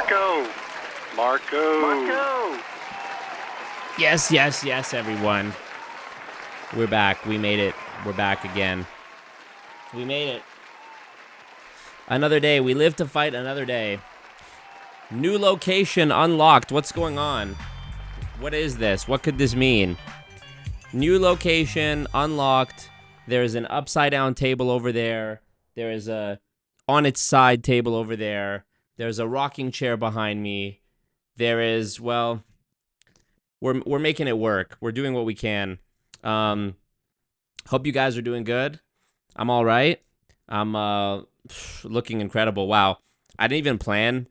Marco. Marco. Yes, yes, yes, everyone. We're back. We made it. We're back again. We made it. Another day. We live to fight another day. New location unlocked. What's going on? What is this? What could this mean? New location unlocked. There's an upside down table over there. There is a on its side table over there. There's a rocking chair behind me. There is, well, we're making it work. We're doing what we can. Hope you guys are doing good. I'm all right. I'm looking incredible. Wow. I didn't even plan.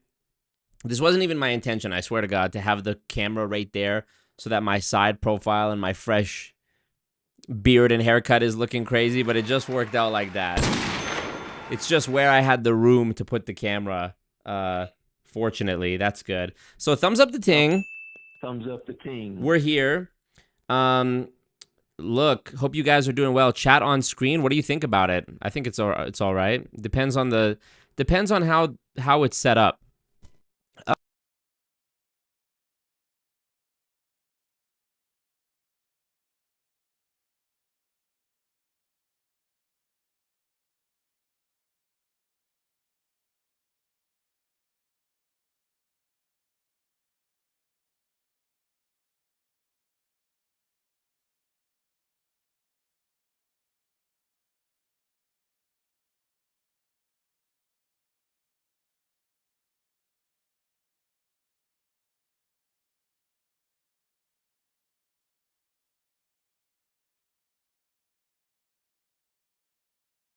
This wasn't even my intention, I swear to God, to have the camera right there so that my side profile and my fresh beard and haircut is looking crazy, but it just worked out like that. It's just where I had the room to put the camera. Fortunately, that's good. So thumbs up the ting. Thumbs up the ting. We're here. Look, hope you guys are doing well. Chat on screen. What do you think about it? I think it's all right. Depends on how it's set up.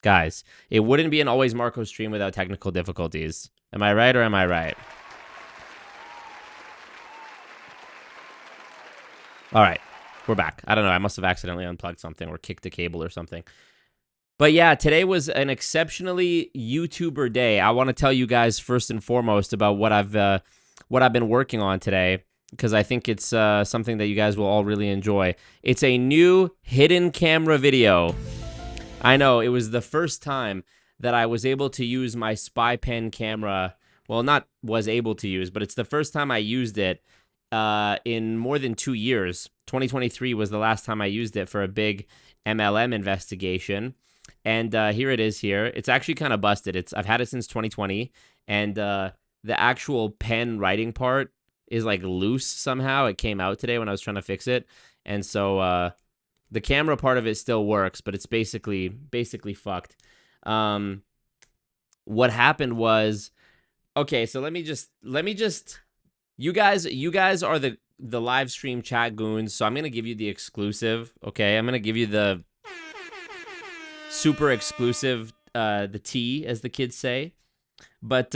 Guys, it wouldn't be an Always Marco stream without technical difficulties. Am I right or am I right? All right, we're back. I don't know. I must have accidentally unplugged something or kicked a cable or something. But yeah, today was an exceptionally YouTuber day. I want to tell you guys first and foremost about what I've been working on today, because I think it's something that you guys will all really enjoy. It's a new hidden camera video. I know, it was the first time that I was able to use my spy pen camera. Well, not was able to use, but it's the first time I used it in more than 2 years. 2023 was the last time I used it for a big MLM investigation. And here it is here. It's actually kind of busted. I've had it since 2020, and the actual pen writing part is like loose somehow. It came out today when I was trying to fix it. And so the camera part of it still works, but it's basically fucked. What happened was, okay, so let me just you guys are the live stream chat goons, so I'm going to give you the exclusive, okay? I'm going to give you the super exclusive, the T, as the kids say. But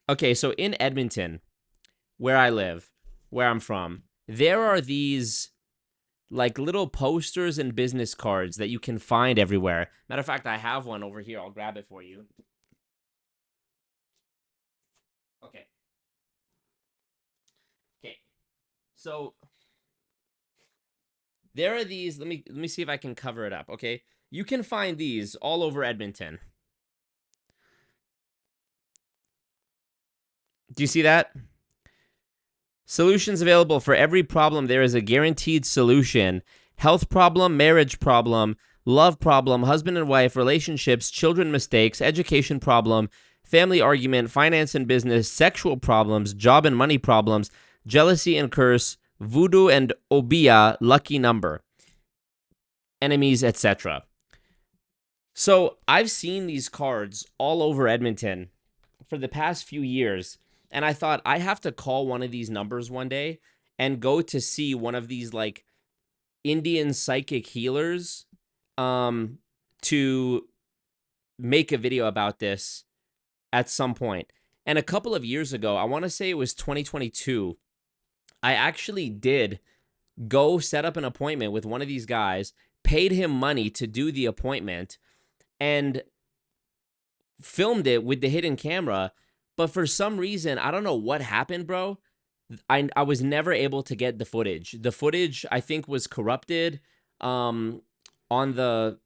okay, so in Edmonton, where I live, where I'm from, there are these like little posters and business cards that you can find everywhere. Matter of fact, I have one over here. I'll grab it for you. Okay. Okay. So there are these. Let me see if I can cover it up. Okay. You can find these all over Edmonton. Do you see that? Solutions available for every problem. There is a guaranteed solution. Health problem, marriage problem, love problem, husband and wife, relationships, children mistakes, education problem, family argument, finance and business, sexual problems, job and money problems, jealousy and curse, voodoo and obia, lucky number, enemies, etc. So I've seen these cards all over Edmonton for the past few years. And I thought, I have to call one of these numbers one day and go to see one of these like Indian psychic healers to make a video about this at some point. And a couple of years ago, I want to say it was 2022, I actually did go set up an appointment with one of these guys, paid him money to do the appointment, and filmed it with the hidden camera. But for some reason, I don't know what happened, bro. I was never able to get the footage. The footage, I think, was corrupted on the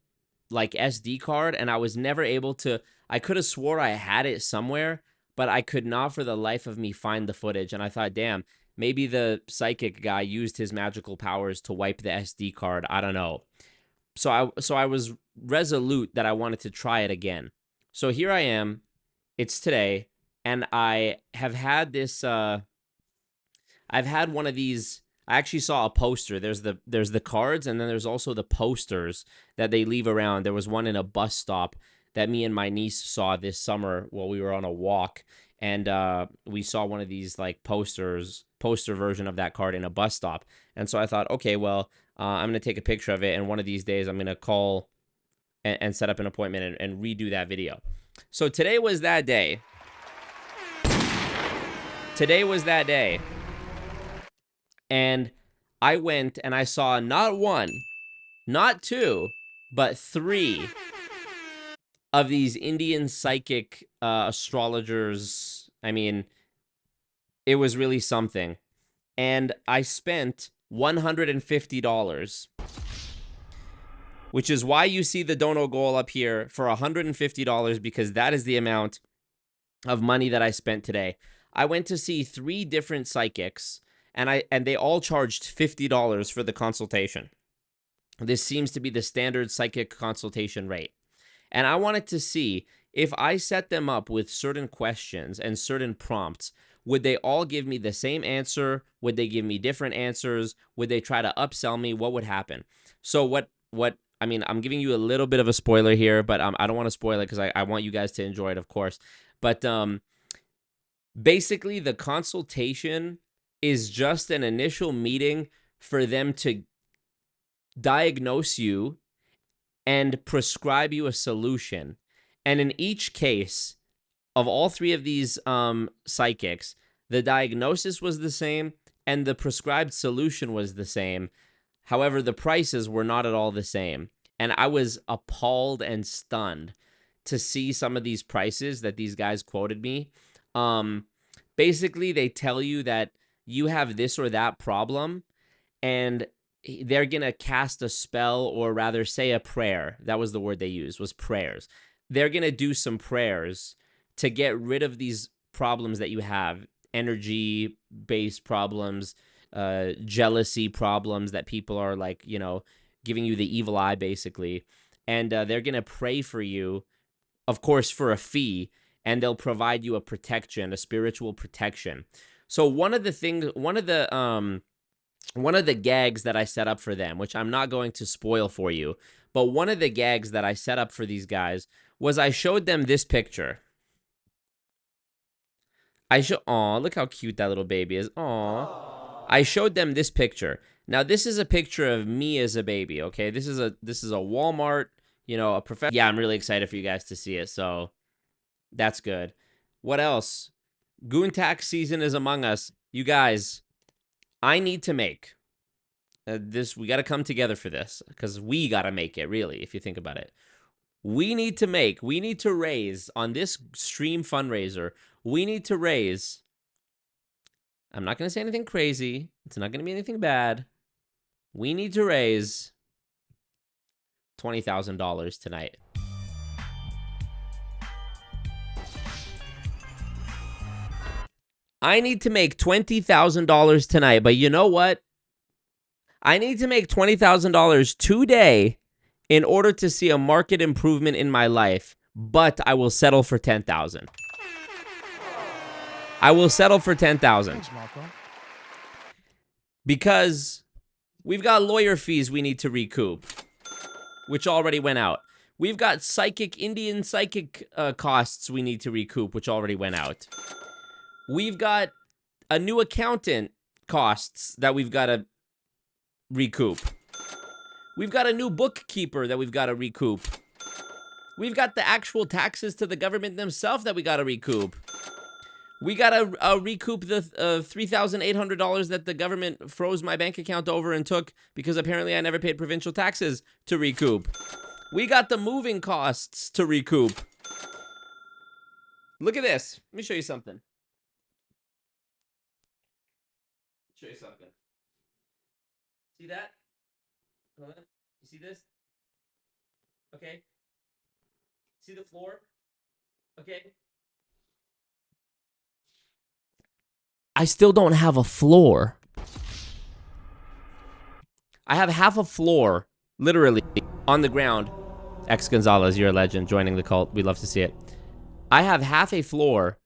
like SD card, and I was never able to. I could have swore I had it somewhere, but I could not for the life of me find the footage. And I thought, damn, maybe the psychic guy used his magical powers to wipe the SD card. I don't know. So I was resolute that I wanted to try it again. So here I am. It's today, and I have had this. I've had one of these. I actually saw a poster. There's the cards, and then there's also the posters that they leave around. There was one in a bus stop that me and my niece saw this summer while we were on a walk, and we saw one of these like poster version of that card in a bus stop. And so I thought, okay, well, I'm gonna take a picture of it, and one of these days I'm gonna call and set up an appointment and redo that video. So today was that day. Today was that day. And I went and I saw not one, not two, but three of these Indian psychic astrologers. I mean, it was really something. And I spent $150, which is why you see the dono goal up here for $150, because that is the amount of money that I spent today. I went to see 3 different psychics, and they all charged $50 for the consultation. This seems to be the standard psychic consultation rate. And I wanted to see if I set them up with certain questions and certain prompts, would they all give me the same answer? Would they give me different answers? Would they try to upsell me? What would happen? So what I mean, I'm giving you a little bit of a spoiler here, but I don't want to spoil it because I want you guys to enjoy it, of course. But basically, the consultation is just an initial meeting for them to diagnose you and prescribe you a solution. And in each case of all 3 of these psychics, the diagnosis was the same and the prescribed solution was the same. However, the prices were not at all the same. And I was appalled and stunned to see some of these prices that these guys quoted me. Basically, they tell you that you have this or that problem, and they're going to cast a spell, or rather say a prayer. That was the word they used, was prayers. They're going to do some prayers to get rid of these problems that you have, energy-based problems, jealousy problems that people are like, you know, giving you the evil eye, basically. And they're going to pray for you, of course, for a fee, and they'll provide you a protection, a spiritual protection. So one of the gags that I set up for them, which I'm not going to spoil for you, but one of the gags that I set up for these guys was I showed them this picture. Aw, look how cute that little baby is. Aw. I showed them this picture. Now, this is a picture of me as a baby, okay? This is a Walmart, you know, a professional. Yeah, I'm really excited for you guys to see it, so that's good. What else? Goon tax season is among us. You guys, I need to make we got to come together for this, because we got to make it, really, if you think about it. We need to raise on this stream fundraiser. We need to raise. I'm not going to say anything crazy. It's not going to be anything bad. We need to raise $20,000 tonight. I need to make $20,000 tonight, but you know what? I need to make $20,000 today in order to see a market improvement in my life, but I will settle for $10,000. I will settle for $10,000 because we've got lawyer fees we need to recoup, which already went out. We've got Indian psychic costs we need to recoup, which already went out. We've got a new accountant costs that we've got to recoup. We've got a new bookkeeper that we've got to recoup. We've got the actual taxes to the government themselves that we got to recoup. We got to recoup the $3,800 that the government froze my bank account over and took because apparently I never paid provincial taxes to recoup. We got the moving costs to recoup. Look at this. Let me show you something. Show you something. See that? Hold on. You see this? Okay. See the floor? Okay. I still don't have a floor. I have half a floor, literally, on the ground. X Gonzalez, you're a legend, joining the cult. We love to see it. I have half a floor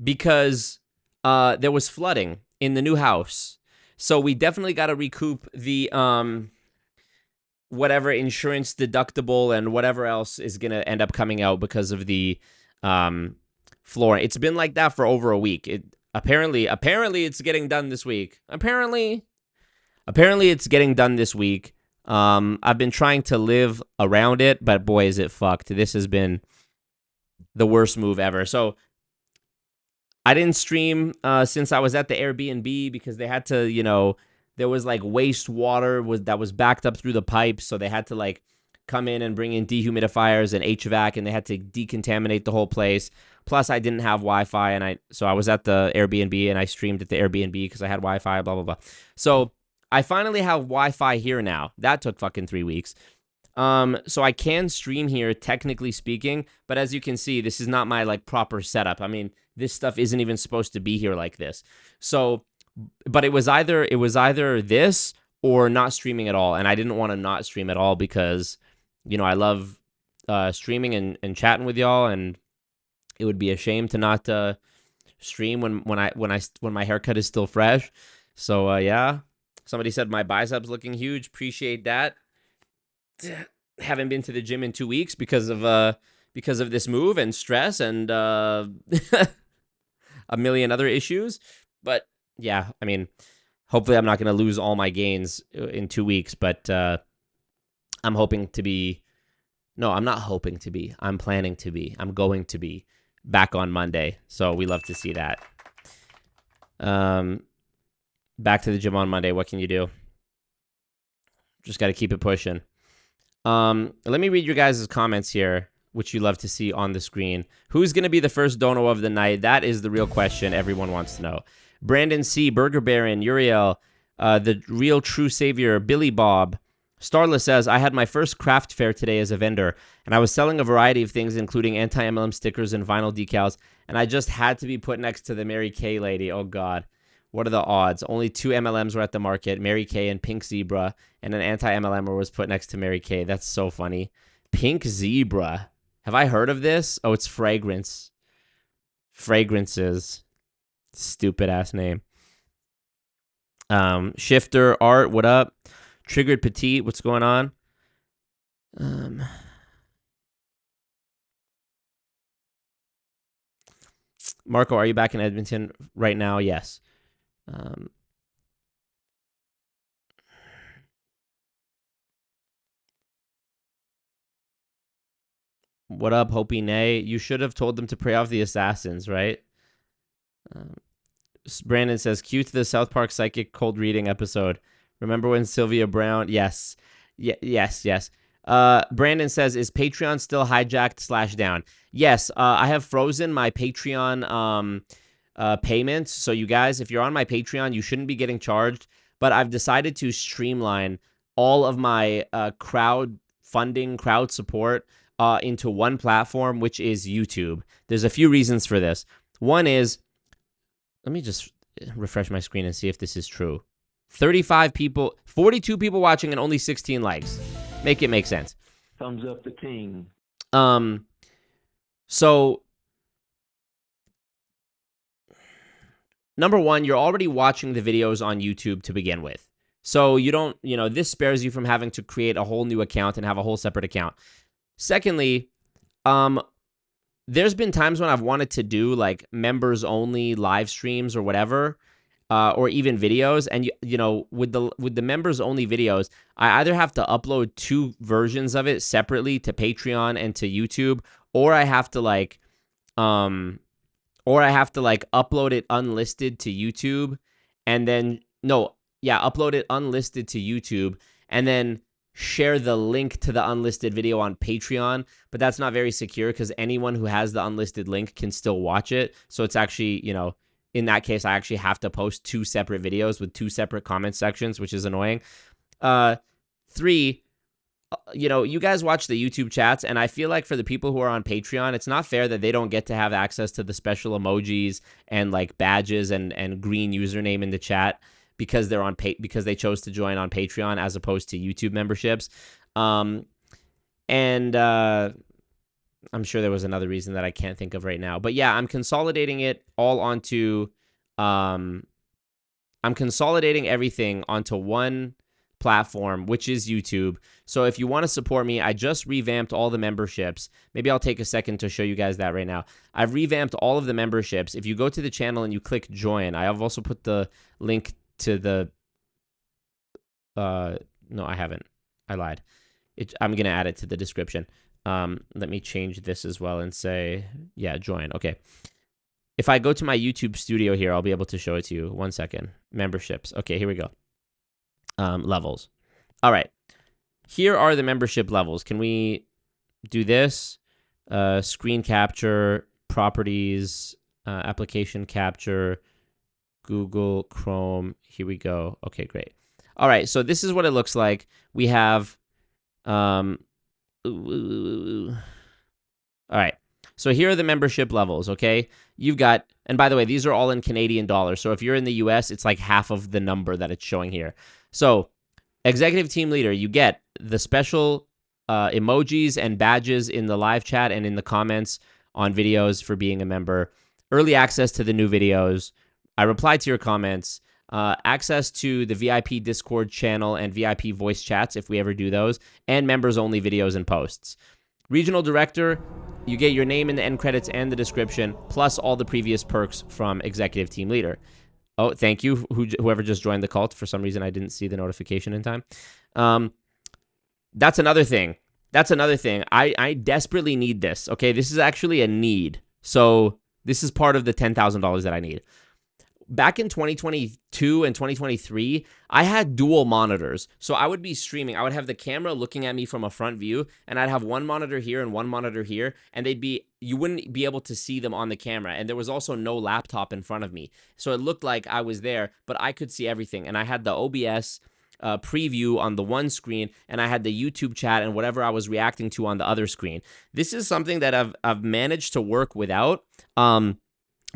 because there was flooding in the new house. So we definitely got to recoup the whatever insurance deductible and whatever else is going to end up coming out because of the floor. It's been like that for over a week. Apparently it's getting done this week. Apparently it's getting done this week. I've been trying to live around it, but boy, is it fucked. This has been the worst move ever. So I didn't stream since I was at the Airbnb because they had to, there was like wastewater that was backed up through the pipes. So they had to like come in and bring in dehumidifiers and HVAC, and they had to decontaminate the whole place. Plus, I didn't have Wi-Fi, so I was at the Airbnb and I streamed at the Airbnb because I had Wi-Fi, blah, blah, blah. So I finally have Wi-Fi here now. That took fucking 3 weeks. So I can stream here, technically speaking, but as you can see, this is not my like proper setup. I mean, this stuff isn't even supposed to be here like this. So, but it was either this or not streaming at all, and I didn't want to not stream at all because, I love streaming and chatting with y'all, and it would be a shame to not stream when my haircut is still fresh. So yeah, somebody said my biceps looking huge. Appreciate that. Haven't been to the gym in 2 weeks because of this move and stress and a million other issues. But yeah, I mean, hopefully I'm not going to lose all my gains in 2 weeks, but I'm hoping to be. No, I'm not hoping to be. I'm planning to be. I'm going to be back on Monday. So we love to see that. Back to the gym on Monday. What can you do? Just got to keep it pushing. Let me read your guys' comments here, which you love to see on the screen. Who's going to be the first dono of the night? That is the real question everyone wants to know. Brandon C., Burger Baron, Uriel, the real true savior, Billy Bob. Starla says, I had my first craft fair today as a vendor, and I was selling a variety of things, including anti-MLM stickers and vinyl decals, and I just had to be put next to the Mary Kay lady. Oh, God. What are the odds? Only 2 MLMs were at the market, Mary Kay and Pink Zebra, and an anti-MLMer was put next to Mary Kay. That's so funny. Pink Zebra. Have I heard of this? Oh, it's fragrance. Fragrances. Stupid-ass name. Shifter Art, what up? Triggered Petite, what's going on? Marco, are you back in Edmonton right now? Yes. What up, Hopi Nay? You should have told them to pray off the assassins, right? Brandon says, cue to the South Park Psychic cold reading episode. Remember when Sylvia Brown? Yes. Yes. Brandon says, is Patreon still hijacked / down? Yes, I have frozen my Patreon payments. So you guys, if you're on my Patreon, you shouldn't be getting charged. But I've decided to streamline all of my crowd support into one platform, which is YouTube. There's a few reasons for this. One is, let me just refresh my screen and see if this is true. 35 people, 42 people watching and only 16 likes. Make it make sense. Thumbs up the king. So number one, you're already watching the videos on YouTube to begin with. So you don't, this spares you from having to create a whole new account and have a whole separate account. Secondly, there's been times when I've wanted to do like members only live streams or whatever, or even videos. And with the members only videos, I either have to upload 2 versions of it separately to Patreon and to YouTube, or I have to upload it unlisted to YouTube, and then upload it unlisted to YouTube, and then share the link to the unlisted video on Patreon. But that's not very secure because anyone who has the unlisted link can still watch it. So it's actually, in that case, I actually have to post 2 separate videos with 2 separate comment sections, which is annoying. 3, you know, you guys watch the YouTube chats, and I feel like for the people who are on Patreon, it's not fair that they don't get to have access to the special emojis and like badges and green username in the chat because they're on because they chose to join on Patreon as opposed to YouTube memberships. Um, and I'm sure there was another reason that I can't think of right now. But yeah, I'm consolidating it all onto I'm consolidating everything onto one platform, which is YouTube. So if you want to support me, I just revamped all the memberships. Maybe I'll take a second to show you guys that right now. I've revamped all of the memberships. If you go to the channel and you click join, I have also put the link to the no, I haven't. I lied. I'm going to add it to the description. Let me change this as well and say, yeah, join. Okay. If I go to my YouTube studio here, I'll be able to show it to you. 1 second. Memberships. Okay, here we go. Levels. All right. Here are the membership levels. Can we do this? Screen capture, properties, application capture, Google Chrome. Here we go. Okay, great. All right, so this is what it looks like. We have all right. So here are the membership levels, okay? You've got, and by the way, these are all in Canadian dollars. So if you're in the US, it's like half of the number that it's showing here. So executive team leader, you get the special emojis and badges in the live chat and in the comments on videos for being a member, early access to the new videos. I reply to your comments, access to the VIP Discord channel and VIP voice chats if we ever do those, and members only videos and posts. Regional director, you get your name in the end credits and the description, plus all the previous perks from executive team leader. Oh, thank you, whoever just joined the cult. For some reason, I didn't see the notification in time. That's another thing. I desperately need this, okay? This is actually a need. So this is part of the $10,000 that I need. Back in 2022 and 2023, I had dual monitors. So I would be streaming. I would have the camera looking at me from a front view, and I'd have one monitor here and one monitor here, and you wouldn't be able to see them on the camera. And there was also no laptop in front of me. So it looked like I was there, but I could see everything. And I had the OBS preview on the one screen, and I had the YouTube chat and whatever I was reacting to on the other screen. This is something that I've managed to work without.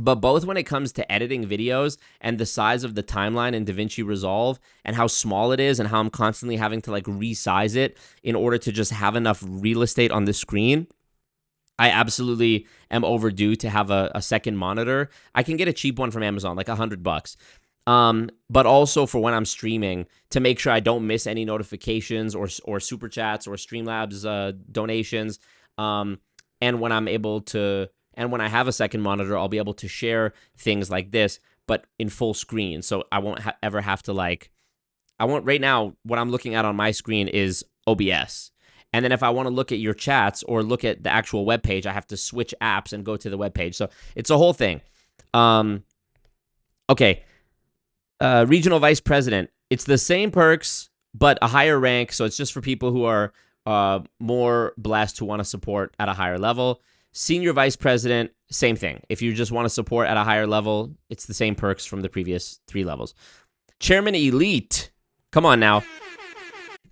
But both when it comes to editing videos and the size of the timeline in DaVinci Resolve and how small it is and how I'm constantly having to like resize it in order to just have enough real estate on the screen, I absolutely am overdue to have a second monitor. I can get a cheap one from Amazon, like $100. But also for when I'm streaming to make sure I don't miss any notifications or super chats or Streamlabs donations. And when I'm able to... And when I have a second monitor, I'll be able to share things like this, but in full screen. So I won't ever have to right now, what I'm looking at on my screen is OBS. And then if I want to look at your chats or look at the actual web page, I have to switch apps and go to the web page. So it's a whole thing. Okay. Regional vice president. It's the same perks, but a higher rank. So it's just for people who are more blessed, who want to support at a higher level. Senior vice president, same thing. If you just want to support at a higher level, it's the same perks from the previous 3 levels. Chairman elite, come on now.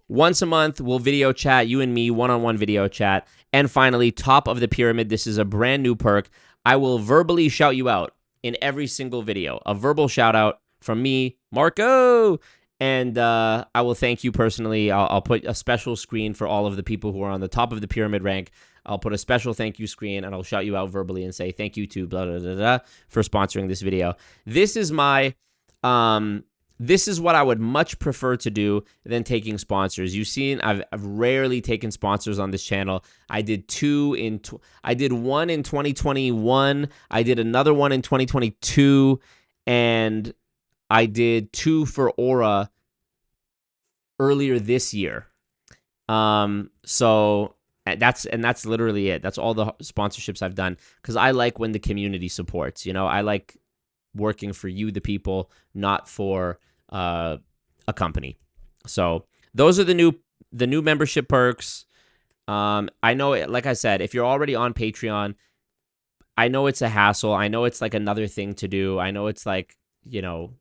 Once a month, we'll video chat, you and me, one-on-one video chat. And finally, top of the pyramid, this is a brand new perk. I will verbally shout you out in every single video. A verbal shout out from me, Marco. And I will thank you personally. I'll put a special screen for all of the people who are on the top of the pyramid rank. I'll put a special thank you screen, and I'll shout you out verbally and say thank you to blah, blah, blah, blah, for sponsoring this video. This is my, this is what I would much prefer to do than taking sponsors. You've seen I've rarely taken sponsors on this channel. I did one in 2021. I did another one in 2022, and I did 2 for Aura earlier this year. So that's literally it. That's all the sponsorships I've done because I like when the community supports. You know, I like working for you, the people, not for a company. So those are the new membership perks. I know, like I said, if you're already on Patreon, I know it's a hassle. I know it's like another thing to do. I know it's like, you know,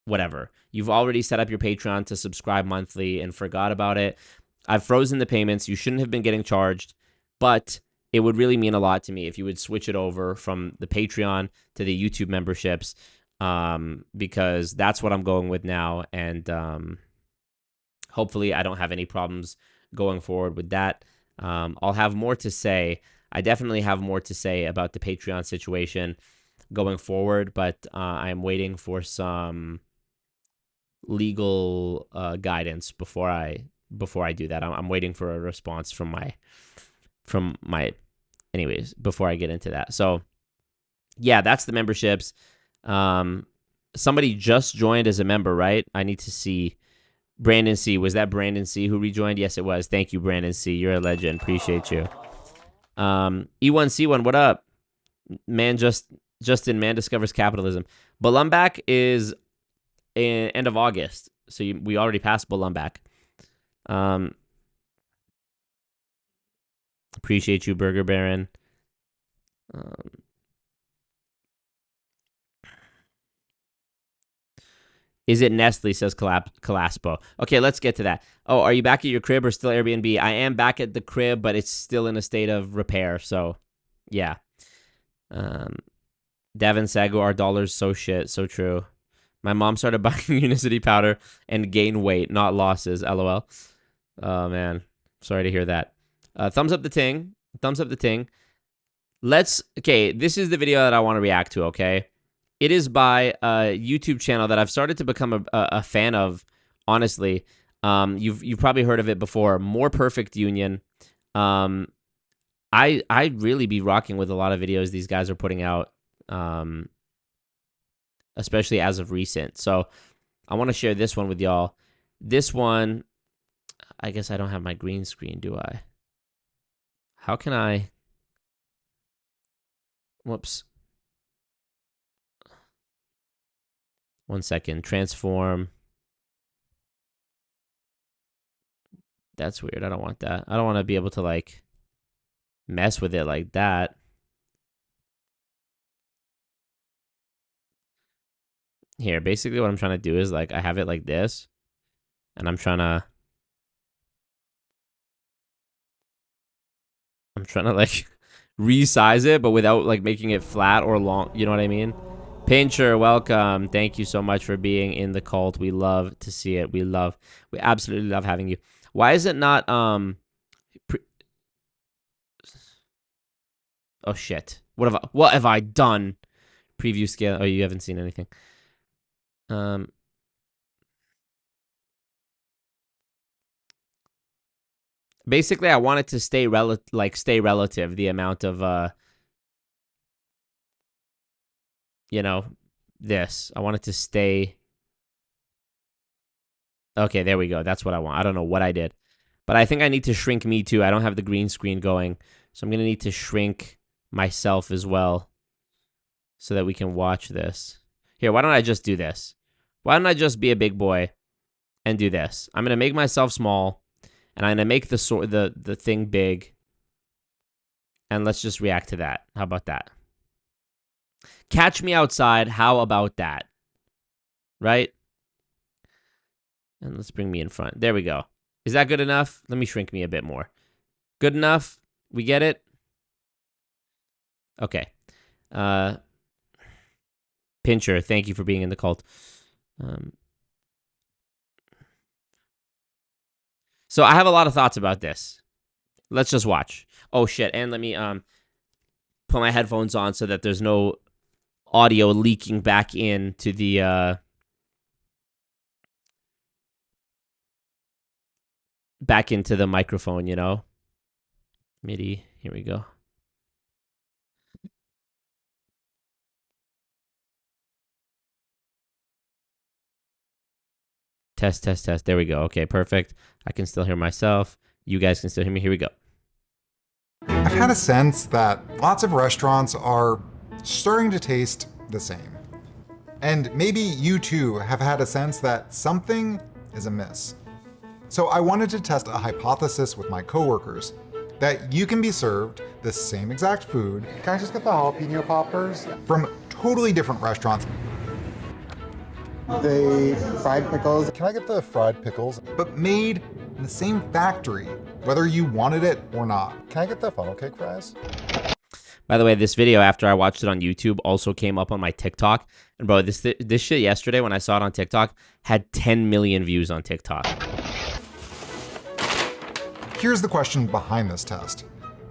whatever. You've already set up your Patreon to subscribe monthly and forgot about it. I've frozen the payments. You shouldn't have been getting charged, but it would really mean a lot to me if you would switch it over from the Patreon to the YouTube memberships, because that's what I'm going with now. And hopefully I don't have any problems going forward with that. I'll have more to say. I definitely have more to say about the Patreon situation going forward, but I'm waiting for some legal guidance before I do that. I'm waiting for a response from my anyways before I get into that. So yeah, that's the memberships. Somebody just joined as a member, right? I need to see. Brandon C. Was that Brandon C. who rejoined? Yes, it was. Thank you, Brandon C. You're a legend. Appreciate you. E1C1, what up? Justin, man discovers capitalism. Balumbak is in end of August, so we already passed Balumbak. Appreciate you, Burger Baron. Is it Nestle, says Calaspo. Okay, let's get to that. Oh, are you back at your crib or still Airbnb? I am back at the crib, but it's still in a state of repair, so yeah. Devin Sago, our dollar's so shit, so true. My mom started buying Unicity powder and gained weight, not losses, LOL. Oh, man. Sorry to hear that. Thumbs up the ting. Thumbs up the ting. Okay, this is the video that I want to react to, okay? It is by a YouTube channel that I've started to become a fan of, honestly. You've probably heard of it before. More Perfect Union. I'd really be rocking with a lot of videos these guys are putting out, especially as of recent. So I want to share this one with y'all. This one, I guess I don't have my green screen, do I? How can I? Whoops. 1 second. Transform. That's weird. I don't want that. I don't want to be able to, like, mess with it like that. Here, basically what I'm trying to do is, like, I have it like this, and I'm trying to like resize it, but without like making it flat or long. You know what I mean? Pincher, welcome. Thank you so much for being in the cult. We love to see it. We absolutely love having you. Why is it not oh shit. What have I done? Preview scale. Oh, you haven't seen anything. Basically I want it to stay relative, the amount of you know, this. I want it to stay. Okay, there we go. That's what I want. I don't know what I did. But I think I need to shrink me too. I don't have the green screen going. So I'm going to need to shrink myself as well so that we can watch this. Here, why don't I just do this? Why don't I just be a big boy and do this? I'm going to make myself small, and I'm going to make the thing big. And let's just react to that. How about that? Catch me outside. How about that? Right? And let's bring me in front. There we go. Is that good enough? Let me shrink me a bit more. Good enough? We get it? Okay. Pincher, thank you for being in the cult. So I have a lot of thoughts about this. Let's just watch. Oh, shit. And let me put my headphones on so that there's no audio leaking back into the microphone, you know? MIDI. Here we go. Test, test, test. There we go. Okay, perfect. I can still hear myself. You guys can still hear me. Here we go. I've had a sense that lots of restaurants are starting to taste the same. And maybe you too have had a sense that something is amiss. So I wanted to test a hypothesis with my coworkers that you can be served the same exact food. Can I just get the jalapeno poppers? From totally different restaurants. The fried pickles. Can I get the fried pickles? But made in the same factory, whether you wanted it or not. Can I get the funnel cake fries? By the way, this video, after I watched it on YouTube, also came up on my TikTok. And bro, this shit yesterday when I saw it on TikTok had 10 million views on TikTok. Here's the question behind this test.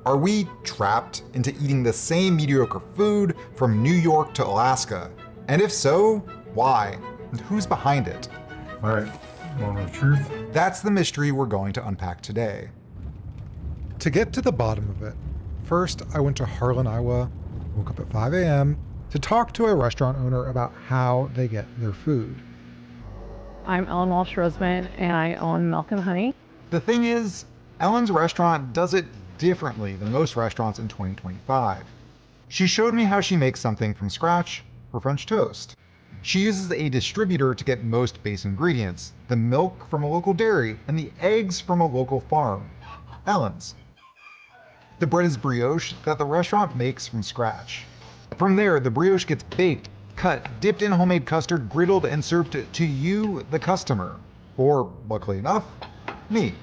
Are we trapped into eating the same mediocre food from New York to Alaska? And if so, why? And who's behind it? All right, moment of truth. That's the mystery we're going to unpack today. To get to the bottom of it, first I went to Harlan, Iowa, woke up at 5 a.m. to talk to a restaurant owner about how they get their food. I'm Ellen Walsh-Roseman, and I own Milk and Honey. The thing is, Ellen's restaurant does it differently than most restaurants in 2025. She showed me how she makes something from scratch for French toast. She uses a distributor to get most base ingredients, the milk from a local dairy and the eggs from a local farm, Ellen's. The bread is brioche that the restaurant makes from scratch. From there, the brioche gets baked, cut, dipped in homemade custard, griddled, and served to you, the customer. Or, luckily enough, me.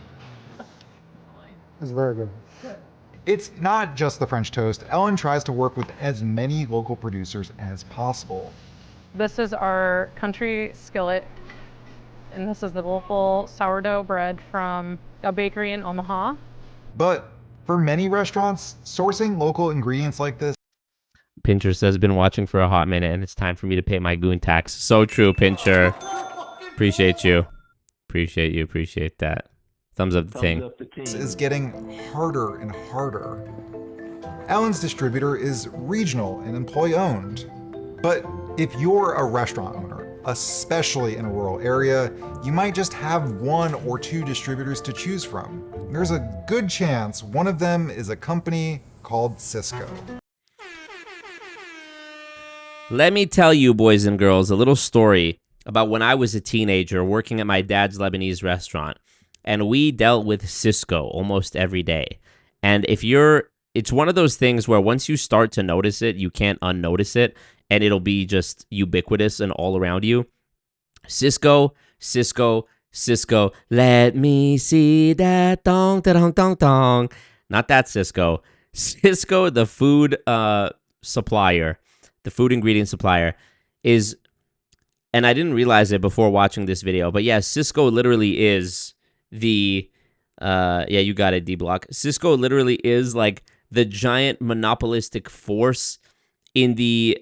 It's very good. It's not just the French toast. Ellen tries to work with as many local producers as possible. This is our country skillet, and this is the local sourdough bread from a bakery in Omaha. But for many restaurants, sourcing local ingredients like this Pincher says, been watching for a hot minute and it's time for me to pay my goon tax. So true, Pincher. Appreciate you. Appreciate that. Thumbs up the thing. Thumbs up the team. is getting harder and harder. Ellen's distributor is regional and employee owned. But if you're a restaurant owner, especially in a rural area, you might just have one or two distributors to choose from. There's a good chance one of them is a company called Cisco. Let me tell you, boys and girls, a little story about when I was a teenager working at my dad's Lebanese restaurant. And we dealt with Cisco almost every day. And it's one of those things where once you start to notice it, you can't unnotice it, and it'll be just ubiquitous and all around you. Cisco, let me see that dong, da-dong, dong, dong. Not that Cisco. Cisco, the food supplier, the food ingredient supplier, is, and I didn't realize it before watching this video, but yeah, Cisco literally is yeah, you got it, D-Block. Cisco literally is like the giant monopolistic force in the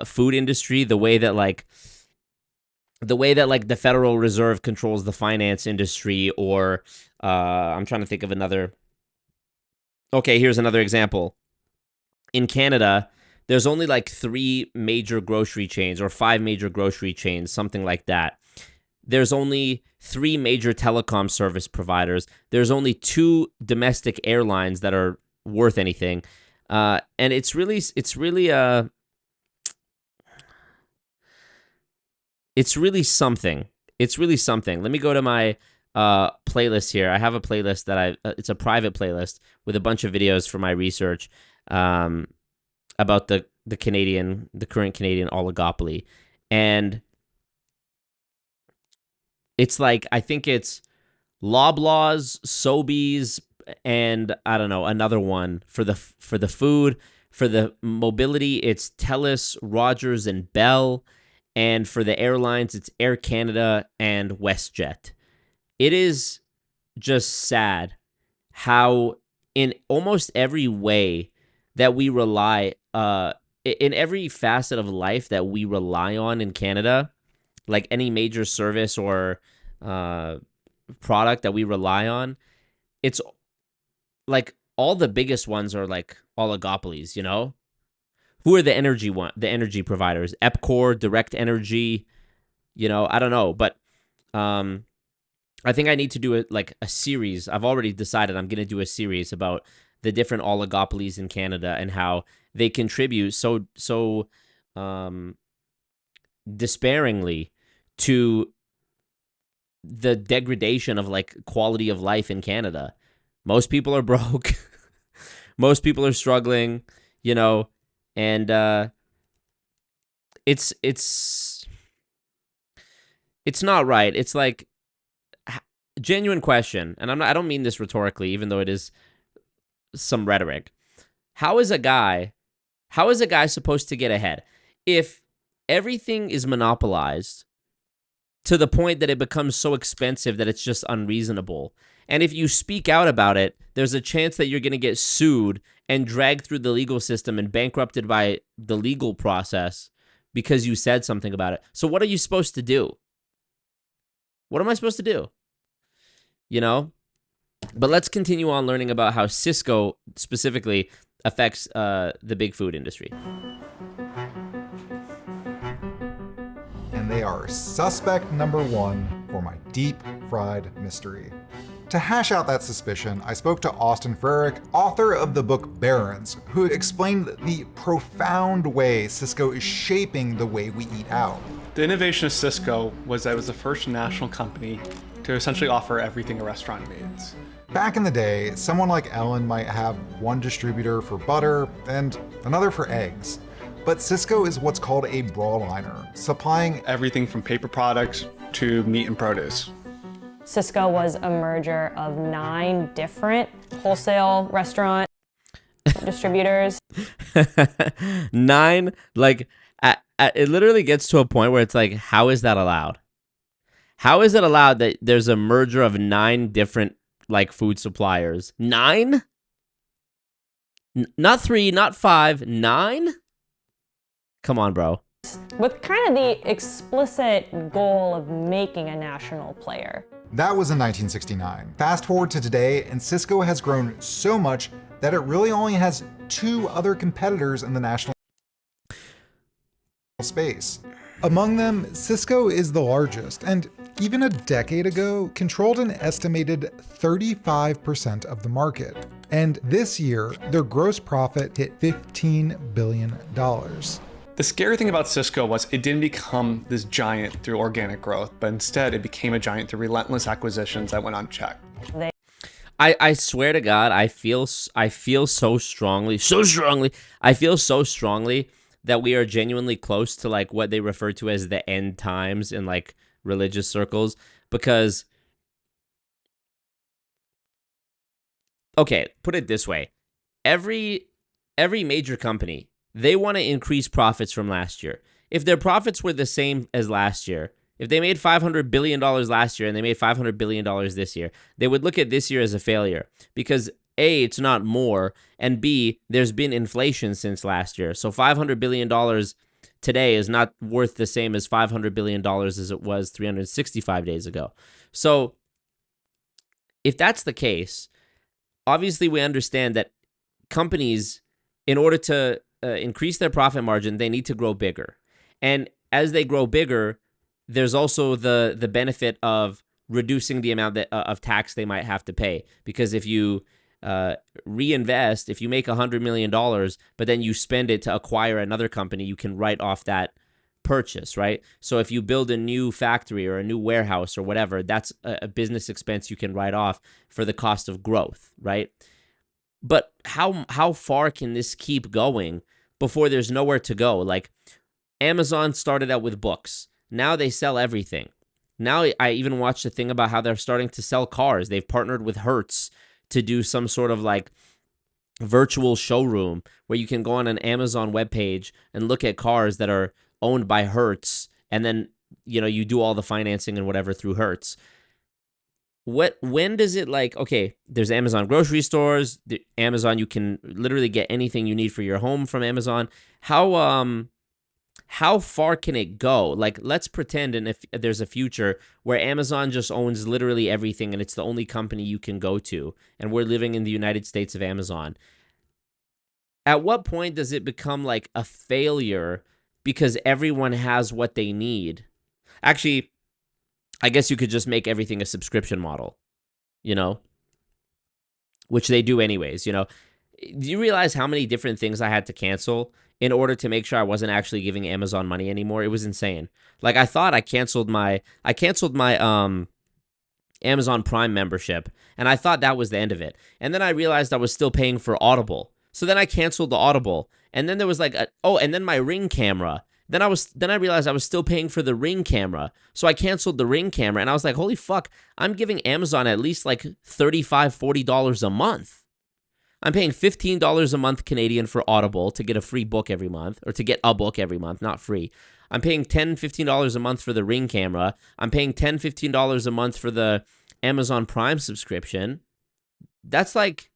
food industry, the way that like the Federal Reserve controls the finance industry, or I'm trying to think of another. Okay, here's another example. In Canada, there's only like 3 major grocery chains or 5 major grocery chains, something like that. There's only 3 major telecom service providers. There's only 2 domestic airlines that are worth anything. And it's really something. It's really something. Let me go to my playlist here. I have a playlist that it's a private playlist with a bunch of videos for my research about the current Canadian oligopoly. And it's like, I think it's Loblaws, Sobeys, and I don't know, another one for the food. For the mobility, it's TELUS, Rogers, and Bell. And for the airlines, it's Air Canada and WestJet. It is just sad how in almost every way that we rely, in every facet of life that we rely on in Canada, like any major service or product that we rely on, it's like all the biggest ones are like oligopolies, you know? Who are the energy providers? Epcor, Direct Energy, you know, I don't know, but I think I need to do a series. I've already decided I'm going to do a series about the different oligopolies in Canada and how they contribute so despairingly to the degradation of like quality of life in Canada. Most people are broke. Most people are struggling, you know, and it's not right. It's like genuine question, and I don't mean this rhetorically, even though it is some rhetoric. How is a guy supposed to get ahead if everything is monopolized to the point that it becomes so expensive that it's just unreasonable? And if you speak out about it, there's a chance that you're going to get sued and dragged through the legal system and bankrupted by the legal process because you said something about it. So what are you supposed to do? What am I supposed to do? You know? But let's continue on learning about how Cisco specifically affects the big food industry. And they are suspect number one for my deep fried mystery. To hash out that suspicion, I spoke to Austin Frerick, author of the book Barons, who explained the profound way Cisco is shaping the way we eat out. The innovation of Cisco was that it was the first national company to essentially offer everything a restaurant needs. Back in the day, someone like Ellen might have one distributor for butter and another for eggs. But Cisco is what's called a broadliner, supplying Everything from paper products to meat and produce. Cisco was a merger of 9 different wholesale restaurant distributors. 9, like, it literally gets to a point where it's like, how is that allowed? How is it allowed that there's a merger of 9 different, like, food suppliers? 9? Not 3, not 5, 9? Come on, bro. With kind of the explicit goal of making a national player. That was in 1969. Fast forward to today, and Cisco has grown so much that it really only has 2 other competitors in the national space. Among them, Cisco is the largest, and even a decade ago, controlled an estimated 35% of the market. And this year, their gross profit hit $15 billion. The scary thing about Cisco was it didn't become this giant through organic growth, but instead it became a giant through relentless acquisitions that went unchecked. I swear to God, I feel so strongly that we are genuinely close to like what they refer to as the end times in like religious circles, because okay, put it this way. Every major company, they want to increase profits from last year. If their profits were the same as last year, if they made $500 billion last year and they made $500 billion this year, they would look at this year as a failure because A, it's not more, and B, there's been inflation since last year. So $500 billion today is not worth the same as $500 billion as it was 365 days ago. So if that's the case, obviously we understand that companies, in order to increase their profit margin, they need to grow bigger. And as they grow bigger, there's also the benefit of reducing the amount of tax they might have to pay. Because if you reinvest, if you make $100 million, but then you spend it to acquire another company, you can write off that purchase, right? So if you build a new factory or a new warehouse or whatever, that's a business expense you can write off for the cost of growth, right? But how far can this keep going before there's nowhere to go? Like Amazon started out with books. Now they sell everything. Now I even watched a thing about how they're starting to sell cars. They've partnered with Hertz to do some sort of like virtual showroom where you can go on an Amazon webpage and look at cars that are owned by Hertz, and then you do all the financing and whatever through Hertz. When does it like, okay, there's Amazon grocery stores, Amazon, you can literally get anything you need for your home from Amazon. How far can it go? Like, let's pretend and if there's a future where Amazon just owns literally everything and it's the only company you can go to, and we're living in the United States of Amazon. At what point does it become like a failure because everyone has what they need? Actually, I guess you could just make everything a subscription model, which they do anyways, Do you realize how many different things I had to cancel in order to make sure I wasn't actually giving Amazon money anymore? It was insane. Like I thought I canceled my Amazon Prime membership, and I thought that was the end of it. And then I realized I was still paying for Audible. So then I canceled the Audible. And then there was like and then my Ring camera. Then I realized I was still paying for the Ring camera. So I canceled the Ring camera, and I was like, holy fuck, I'm giving Amazon at least like $35, $40 a month. I'm paying $15 a month Canadian for Audible to get a free book every month, or to get a book every month, not free. I'm paying $10, $15 a month for the Ring camera. I'm paying $10, $15 a month for the Amazon Prime subscription. That's like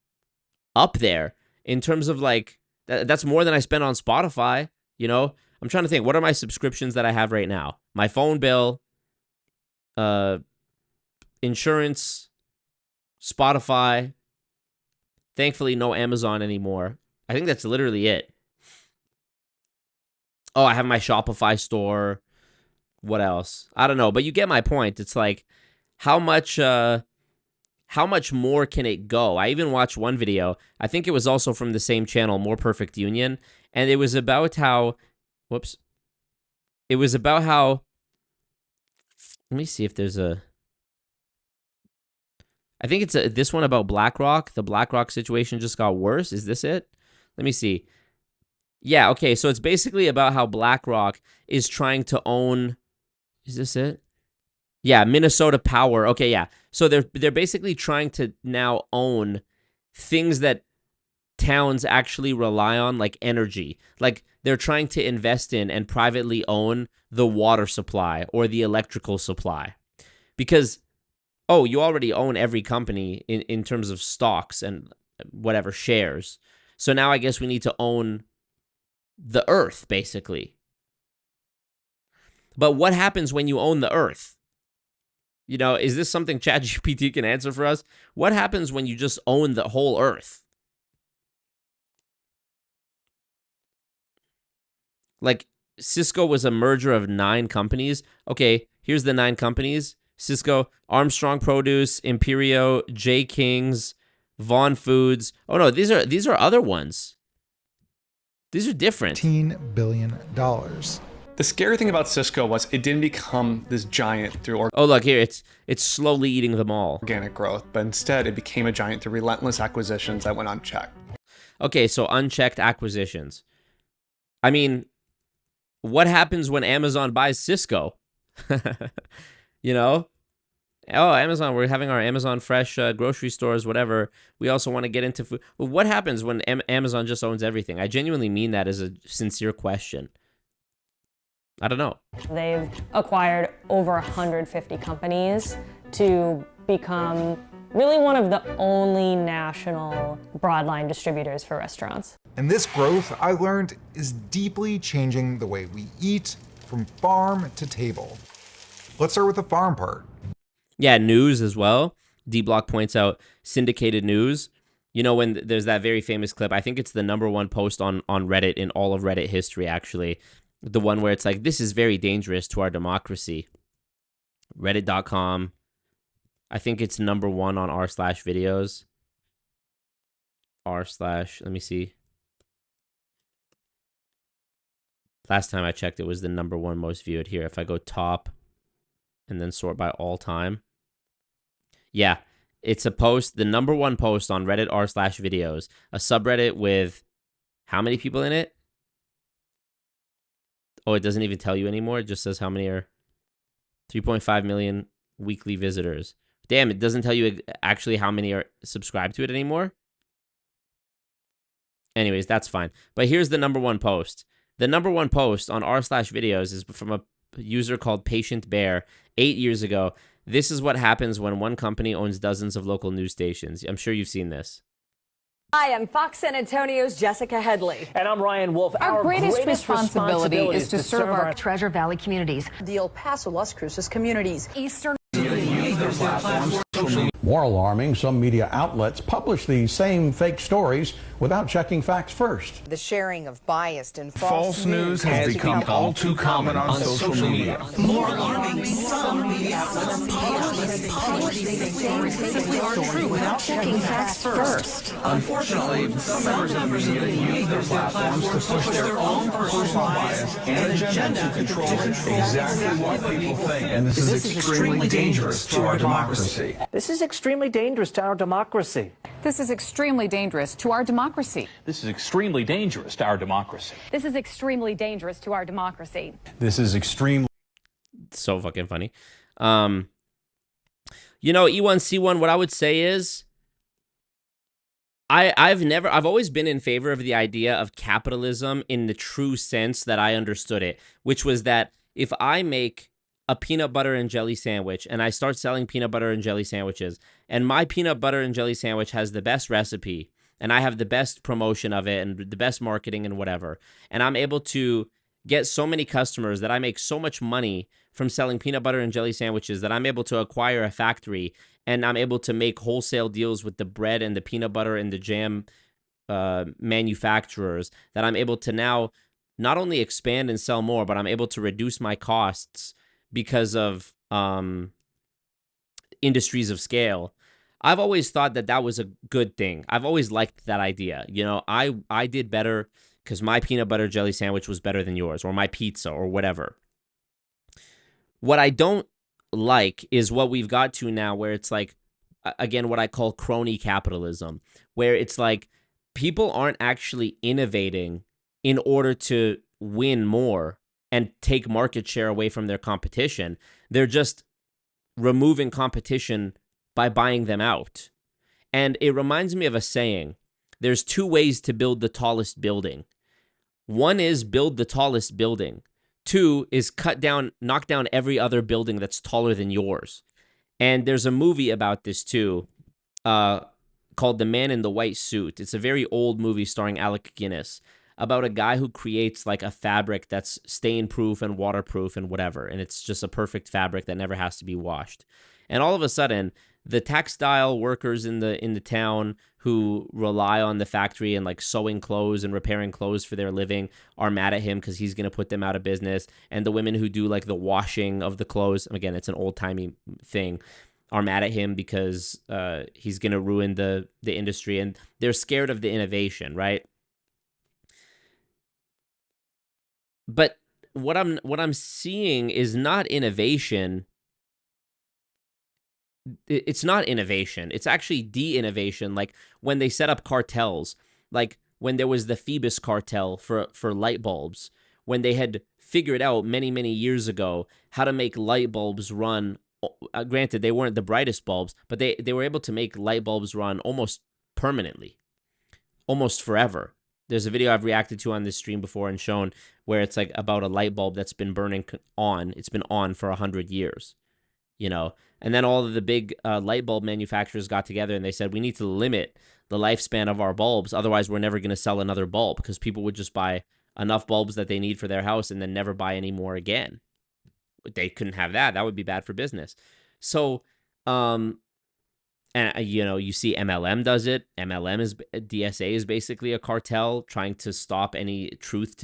up there in terms of like, that's more than I spend on Spotify, you know? I'm trying to think, what are my subscriptions that I have right now? My phone bill, insurance, Spotify. Thankfully, no Amazon anymore. I think that's literally it. Oh, I have my Shopify store. What else? I don't know, but you get my point. It's like, how much more can it go? I even watched one video. I think it was also from the same channel, More Perfect Union, and it was about how, it was about how, let me see if there's a, I think it's this one about BlackRock. The BlackRock situation just got worse. Is this it? Let me see. Yeah, okay, so it's basically about how BlackRock is trying to own, is this it? Yeah, Minnesota Power. Okay, yeah. So they're basically trying to now own things that towns actually rely on, like energy. Like they're trying to invest in and privately own the water supply or the electrical supply. Because, oh, you already own every company in terms of stocks and whatever, shares. So now I guess we need to own the earth, basically. But what happens when you own the earth? You know, is this something ChatGPT can answer for us? What happens when you just own the whole earth? Like, Cisco was a merger of 9 companies. Okay, here's the 9 companies. Cisco, Armstrong Produce, Imperio, J. King's, Vaughn Foods. Oh no, these are other ones. These are different. $15 billion. The scary thing about Cisco was it didn't become this giant through Oh, look here, it's slowly eating them all. organic growth, but instead it became a giant through relentless acquisitions that went unchecked. Okay, so unchecked acquisitions. I mean, what happens when Amazon buys Cisco? You know? Oh, Amazon, we're having our Amazon Fresh grocery stores, whatever. We also want to get into food. Well, what happens when Amazon just owns everything? I genuinely mean that as a sincere question. I don't know. They've acquired over 150 companies to become really one of the only national broadline distributors for restaurants. And this growth, I learned, is deeply changing the way we eat from farm to table. Let's start with the farm part. Yeah, news as well. D-Block points out syndicated news. You know, when there's that very famous clip, I think it's the #1 post on Reddit in all of Reddit history, actually. The one where it's like, this is very dangerous to our democracy. Reddit.com. I think it's #1 on r/videos. Let me see. Last time I checked, it was the #1 most viewed. Here, if I go top and then sort by all time. Yeah, it's a post, the #1 post on Reddit r/videos, a subreddit with how many people in it? Oh, it doesn't even tell you anymore. It just says how many are 3.5 million weekly visitors. Damn, it doesn't tell you actually how many are subscribed to it anymore. Anyways, that's fine. But here's the #1 post. The #1 post on r/videos is from a user called Patient Bear 8 years ago. This is what happens when one company owns dozens of local news stations. I'm sure you've seen this. Hi, I'm Fox San Antonio's Jessica Headley. And I'm Ryan Wolf. Our greatest responsibility is to serve our Treasure Valley communities, the El Paso, Las Cruces communities, Eastern. More alarming, some media outlets publish these same fake stories without checking facts first. the sharing of biased and False news has become all too common on social media. More alarming, some media outlets publish fake stories simply aren't true without checking facts first. Unfortunately, some members of the media use their platforms to push their own personal bias and agenda to control exactly what people think. And this is extremely dangerous to our democracy. This is extremely dangerous to our democracy. This is extremely dangerous to our democracy. This is extremely dangerous to our democracy. This is extremely dangerous to our democracy. This is extremely So fucking funny. You know, E1C1, what I would say is I've always been in favor of the idea of capitalism in the true sense that I understood it, which was that if I make a peanut butter and jelly sandwich and I start selling peanut butter and jelly sandwiches, and my peanut butter and jelly sandwich has the best recipe and I have the best promotion of it and the best marketing and whatever, and I'm able to get so many customers that I make so much money from selling peanut butter and jelly sandwiches that I'm able to acquire a factory and I'm able to make wholesale deals with the bread and the peanut butter and the jam manufacturers, that I'm able to now not only expand and sell more, but I'm able to reduce my costs because of industries of scale. I've always thought that that was a good thing. I've always liked that idea. You know, I did better because my peanut butter jelly sandwich was better than yours, or my pizza, or whatever. What I don't like is what we've got to now, where it's like, again, what I call crony capitalism, where it's like people aren't actually innovating in order to win more and take market share away from their competition. They're just removing competition by buying them out. And it reminds me of a saying. There's two ways to build the tallest building. One is build the tallest building. Two is knock down every other building that's taller than yours. And there's a movie about this too, called The Man in the White Suit. It's a very old movie starring Alec Guinness about a guy who creates like a fabric that's stain-proof and waterproof and whatever. And it's just a perfect fabric that never has to be washed. And all of a sudden, the textile workers in the town who rely on the factory and like sewing clothes and repairing clothes for their living are mad at him because he's going to put them out of business. And the women who do like the washing of the clothes, again, it's an old-timey thing, are mad at him because he's going to ruin the industry. And they're scared of the innovation, right? But what I'm seeing is not innovation. It's not innovation. It's actually de-innovation. Like when they set up cartels, like when there was the Phoebus cartel for light bulbs, when they had figured out many, many years ago how to make light bulbs run. Granted, they weren't the brightest bulbs, but they were able to make light bulbs run almost permanently, almost forever. There's a video I've reacted to on this stream before and shown where it's like about a light bulb that's been burning on. It's been on for 100 years, you know. And then all of the big light bulb manufacturers got together and they said, we need to limit the lifespan of our bulbs. Otherwise, we're never going to sell another bulb because people would just buy enough bulbs that they need for their house and then never buy any more again. They couldn't have that. That would be bad for business. So, and you know, you see MLM does it. DSA is basically a cartel trying to stop any truth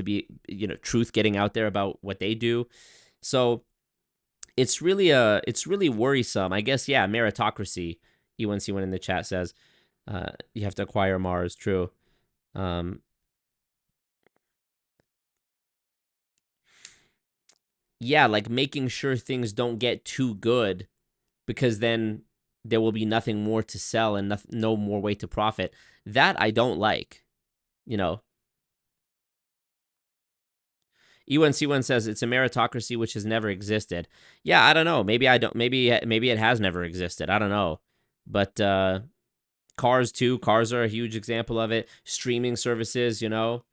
getting out there about what they do. So it's really worrisome. I guess, yeah, meritocracy. E1C1 in the chat says you have to acquire Mars. True. Yeah, like making sure things don't get too good because then there will be nothing more to sell and no more way to profit. That I don't like, you know. E1C1 says it's a meritocracy which has never existed. Yeah, I don't know. Maybe it has never existed. I don't know. But cars too. Cars are a huge example of it. Streaming services, you know.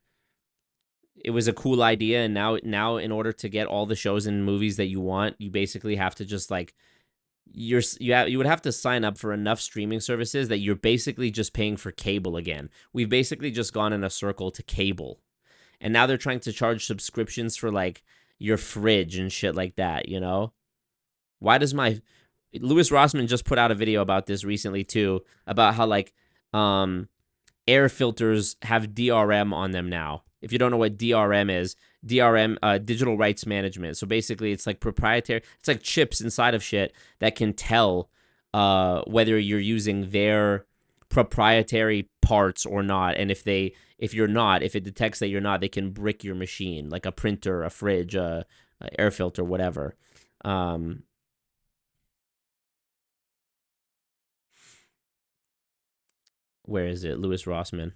It was a cool idea, and now in order to get all the shows and movies that you want, you basically have to just like you would have to sign up for enough streaming services that you're basically just paying for cable again. We've basically just gone in a circle to cable. And now they're trying to charge subscriptions for like your fridge and shit like that, you know? Why does Louis Rossman just put out a video about this recently too, about how like air filters have DRM on them now. If you don't know what DRM is, digital rights management. So basically it's like proprietary, it's like chips inside of shit that can tell whether you're using their proprietary parts or not. And if it detects that you're not, they can brick your machine, like a printer, a fridge, a air filter, whatever. Where is it? Louis Rossmann.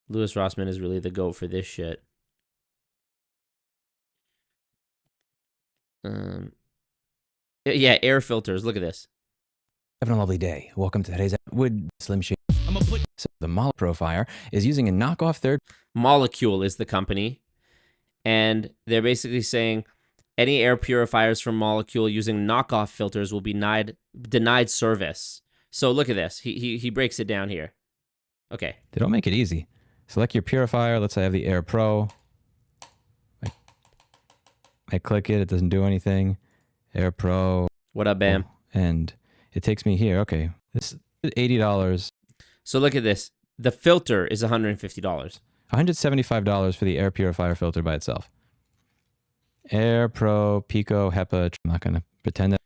Louis Rossmann is really the GOAT for this shit. Yeah, air filters. Look at this. Having a lovely day. Welcome to today's Wood Slim Shady. So the Molecule Profiler is using a knockoff third. Molecule is the company, and they're basically saying any air purifiers from Molecule using knockoff filters will be denied service. So look at this. He breaks it down here. Okay. They don't make it easy. Select your purifier. Let's say I have the Air Pro. I click it. It doesn't do anything. Air Pro. What up, Bam? And it takes me here. Okay. This is $80. So look at this. The filter is $150. $175 for the air purifier filter by itself. Air Pro, Pico, HEPA. I'm not going to pretend that.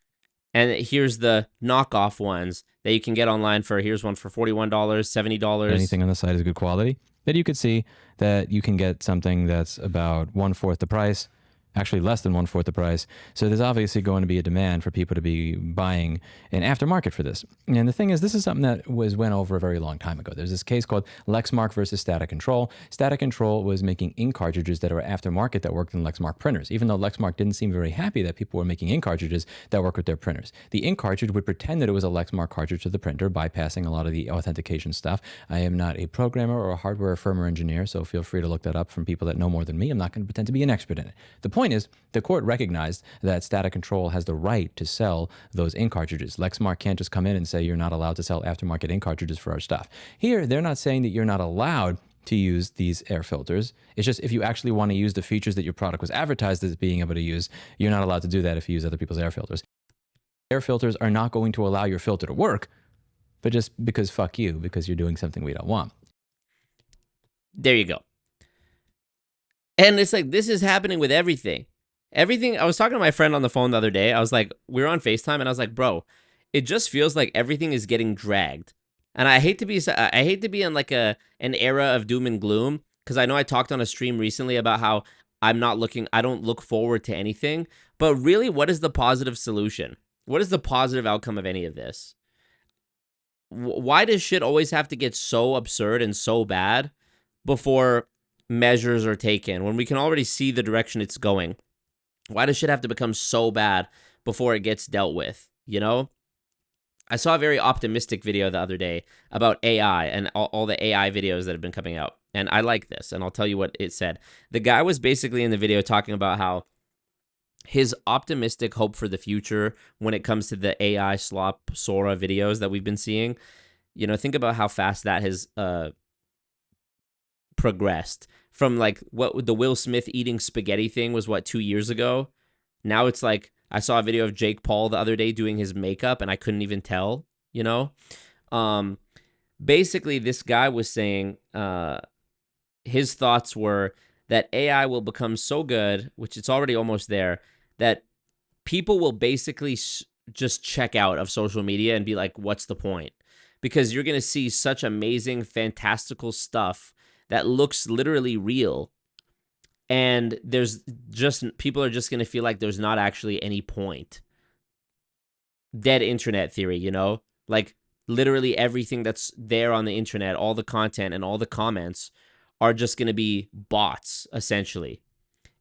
And here's the knockoff ones that you can get online for. Here's one for $41, $70. Anything on the site is good quality. Then you could see that you can get something that's about 1/4 the price, actually less than 1/4 the price. So there's obviously going to be a demand for people to be buying an aftermarket for this. And the thing is, this is something that went over a very long time ago. There's this case called Lexmark versus Static Control. Static Control was making ink cartridges that are aftermarket that worked in Lexmark printers, even though Lexmark didn't seem very happy that people were making ink cartridges that work with their printers. The ink cartridge would pretend that it was a Lexmark cartridge to the printer, bypassing a lot of the authentication stuff. I am not a programmer or a hardware or firmware engineer, so feel free to look that up from people that know more than me. I'm not going to pretend to be an expert in it. The point is, the court recognized that Static Control has the right to sell those ink cartridges. Lexmark can't just come in and say you're not allowed to sell aftermarket ink cartridges for our stuff. Here, they're not saying that you're not allowed to use these air filters. It's just if you actually want to use the features that your product was advertised as being able to use, you're not allowed to do that if you use other people's air filters. Air filters are not going to allow your filter to work, but just because fuck you, because you're doing something we don't want. There you go. And it's like, this is happening with everything. Everything. I was talking to my friend on the phone the other day. I was like, we were on FaceTime, and I was like, bro, it just feels like everything is getting dragged. And I hate to be in like an era of doom and gloom, because I know I talked on a stream recently about how I don't look forward to anything. But really, what is the positive solution? What is the positive outcome of any of this? Why does shit always have to get so absurd and so bad before measures are taken when we can already see the direction it's going? Why does shit have to become so bad before it gets dealt with, you know? I saw a very optimistic video the other day about AI and all the AI videos that have been coming out. And I like this, and I'll tell you what it said. The guy was basically in the video talking about how his optimistic hope for the future when it comes to the AI slop Sora videos that we've been seeing. You know, think about how fast that has progressed. From like what the Will Smith eating spaghetti thing was, 2 years ago. Now it's like, I saw a video of Jake Paul the other day doing his makeup, and I couldn't even tell, you know? Basically, this guy was saying his thoughts were that AI will become so good, which it's already almost there, that people will basically just check out of social media and be like, what's the point? Because you're going to see such amazing, fantastical stuff that looks literally real. And people are just going to feel like there's not actually any point. Dead internet theory, you know? Like, literally everything that's there on the internet, all the content and all the comments are just going to be bots, essentially.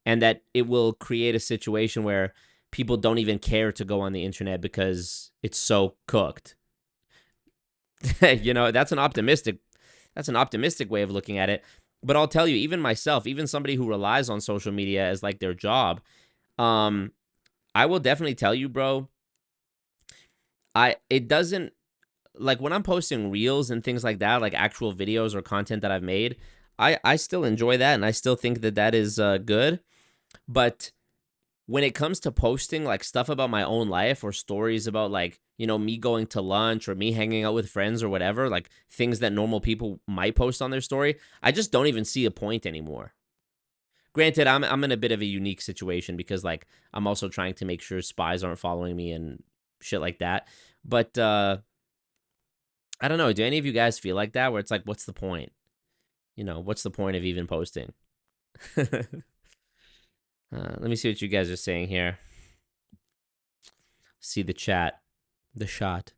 And that it will create a situation where people don't even care to go on the internet because it's so cooked. You know, that's an optimistic way of looking at it. But I'll tell you, even myself, even somebody who relies on social media as like their job, I will definitely tell you, bro, it doesn't, like when I'm posting reels and things like that, like actual videos or content that I've made, I still enjoy that, and I still think that is good. But when it comes to posting like stuff about my own life or stories about like, you know, me going to lunch or me hanging out with friends or whatever, like things that normal people might post on their story, I just don't even see a point anymore. Granted, I'm in a bit of a unique situation because like I'm also trying to make sure spies aren't following me and shit like that. But I don't know. Do any of you guys feel like that, where it's like, what's the point? You know, what's the point of even posting? Let me see what you guys are saying here. See the chat. The shot.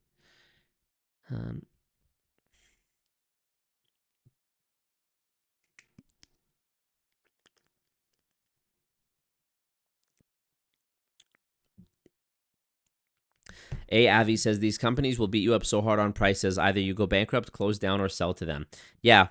A. Avi says these companies will beat you up so hard on prices. Either you go bankrupt, close down, or sell to them. Yeah.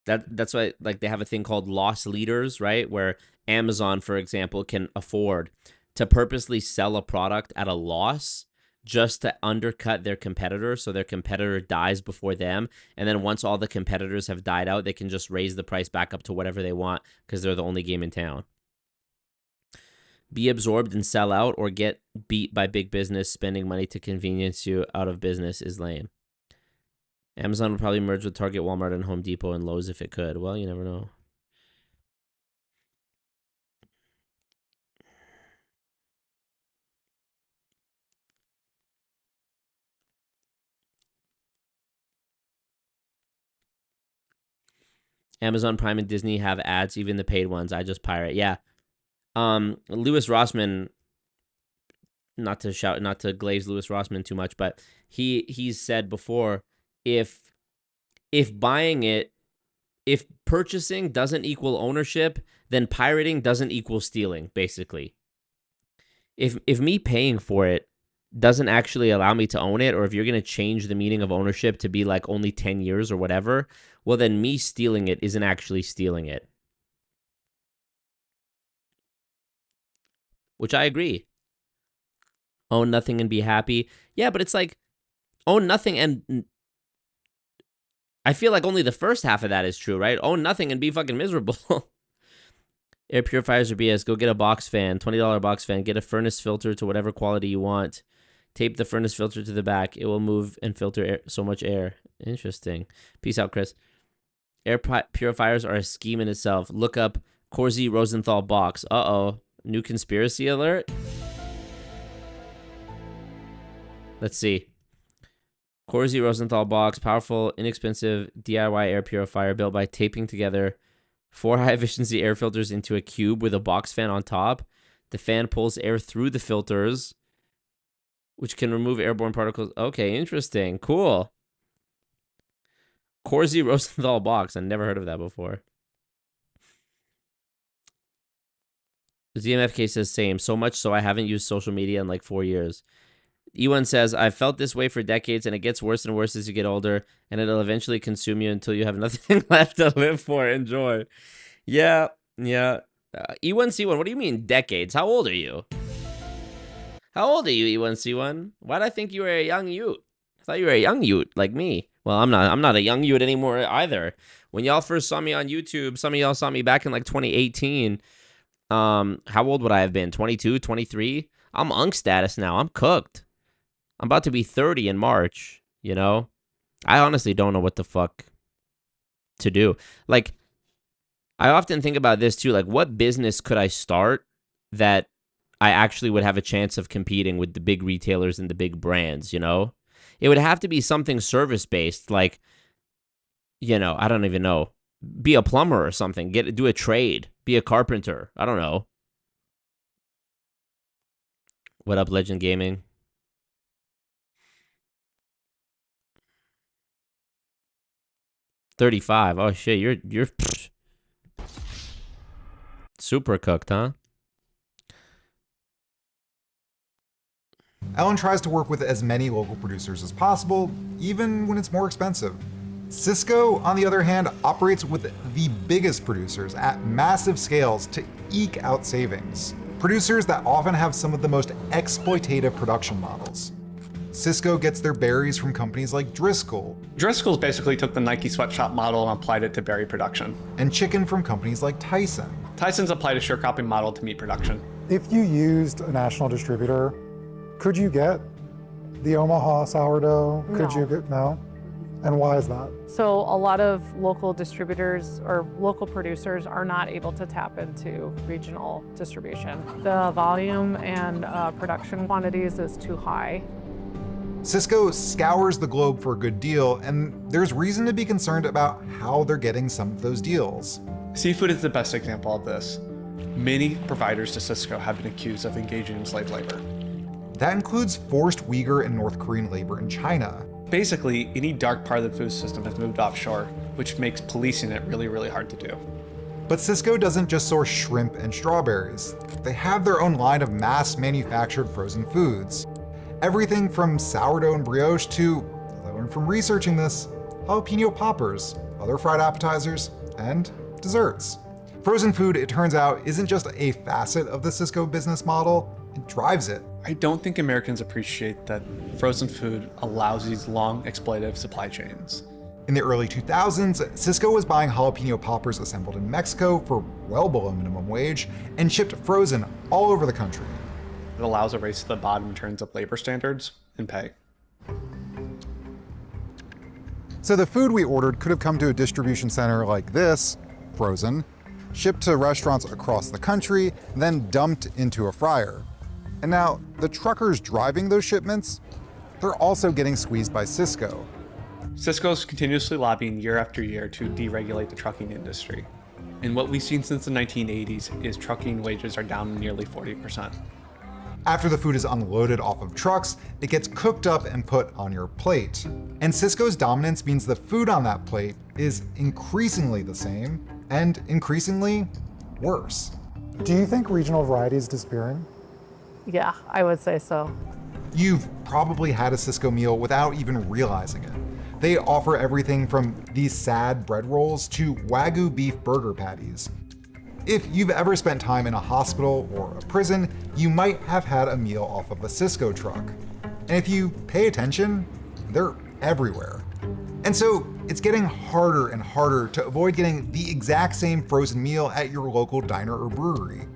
That's why, like, they have a thing called loss leaders, right? Where Amazon, for example, can afford to purposely sell a product at a loss just to undercut their competitor, so their competitor dies before them. And then once all the competitors have died out, they can just raise the price back up to whatever they want because they're the only game in town. Be absorbed and sell out, or get beat by big business spending money to convenience you out of business is lame. Amazon would probably merge with Target, Walmart, and Home Depot and Lowe's if it could. Well, you never know. Amazon Prime and Disney have ads, even the paid ones. I just pirate. Yeah. Louis Rossman, not to glaze Louis Rossman too much, but he's said before, if purchasing doesn't equal ownership, then pirating doesn't equal stealing, basically. If me paying for it doesn't actually allow me to own it, or if you're going to change the meaning of ownership to be like only 10 years or whatever, well, then me stealing it isn't actually stealing it. Which I agree. Own nothing and be happy. Yeah, but it's like, own nothing and... I feel like only the first half of that is true, right? Own nothing and be fucking miserable. Air purifiers are BS. Go get a box fan, $20 box fan. Get a furnace filter to whatever quality you want. Tape the furnace filter to the back. It will move and filter so much air. Interesting. Peace out, Chris. Air purifiers are a scheme in itself. Look up Corsi Rosenthal box. Uh-oh. New conspiracy alert? Let's see. Corsi Rosenthal box. Powerful, inexpensive DIY air purifier built by taping together 4 high-efficiency air filters into a cube with a box fan on top. The fan pulls air through the filters, which can remove airborne particles. Okay, interesting. Cool. Corsi Rosenthal box. I never heard of that before. ZMFK says same. So much so I haven't used social media in like 4 years. Ewan says, I've felt this way for decades, and it gets worse and worse as you get older, and it'll eventually consume you until you have nothing left to live for. Enjoy. Yeah. E1C1, what do you mean decades? How old are you? How old are you, E1C1? Why'd I think you were a young ute? I thought you were a young ute, like me. Well, I'm not a young ute anymore either. When y'all first saw me on YouTube, some of y'all saw me back in like 2018. How old would I have been? 22, 23? I'm unk status now. I'm cooked. I'm about to be 30 in March, you know? I honestly don't know what the fuck to do. Like, I often think about this too. Like, what business could I start that I actually would have a chance of competing with the big retailers and the big brands, you know? It would have to be something service-based, like, you know, I don't even know. Be a plumber or something. Do a trade. Be a carpenter. I don't know. What up, Legend Gaming? $35. Oh shit, you're super cooked, huh? Ellen tries to work with as many local producers as possible, even when it's more expensive. Cisco, on the other hand, operates with the biggest producers at massive scales to eke out savings. Producers that often have some of the most exploitative production models. Cisco gets their berries from companies like Driscoll. Driscoll's basically took the Nike sweatshop model and applied it to berry production. And chicken from companies like Tyson. Tyson's applied a sharecropping model to meat production. If you used a national distributor, could you get the Omaha sourdough? No. Could you get, no? And why is that? So a lot of local distributors or local producers are not able to tap into regional distribution. The volume and production quantities is too high. Cisco scours the globe for a good deal, and there's reason to be concerned about how they're getting some of those deals. Seafood is the best example of this. Many providers to Cisco have been accused of engaging in slave labor. That includes forced Uyghur and North Korean labor in China. Basically, any dark part of the food system has moved offshore, which makes policing it really, really hard to do. But Sysco doesn't just source shrimp and strawberries. They have their own line of mass-manufactured frozen foods. Everything from sourdough and brioche to, as I learned from researching this, jalapeno poppers, other fried appetizers, and desserts. Frozen food, it turns out, isn't just a facet of the Sysco business model, it drives it. I don't think Americans appreciate that frozen food allows these long exploitative supply chains. In the early 2000s, Sysco was buying jalapeno poppers assembled in Mexico for well below minimum wage and shipped frozen all over the country. It allows a race to the bottom in terms of labor standards and pay. So the food we ordered could have come to a distribution center like this, frozen, shipped to restaurants across the country, then dumped into a fryer. And now, the truckers driving those shipments, they're also getting squeezed by Sysco. Sysco's continuously lobbying year after year to deregulate the trucking industry. And what we've seen since the 1980s is trucking wages are down nearly 40%. After the food is unloaded off of trucks, it gets cooked up and put on your plate. And Sysco's dominance means the food on that plate is increasingly the same and increasingly worse. Do you think regional variety is disappearing? Yeah, I would say so. You've probably had a Sysco meal without even realizing it. They offer everything from these sad bread rolls to Wagyu beef burger patties. If you've ever spent time in a hospital or a prison, you might have had a meal off of a Sysco truck. And if you pay attention, they're everywhere. And so it's getting harder and harder to avoid getting the exact same frozen meal at your local diner or brewery.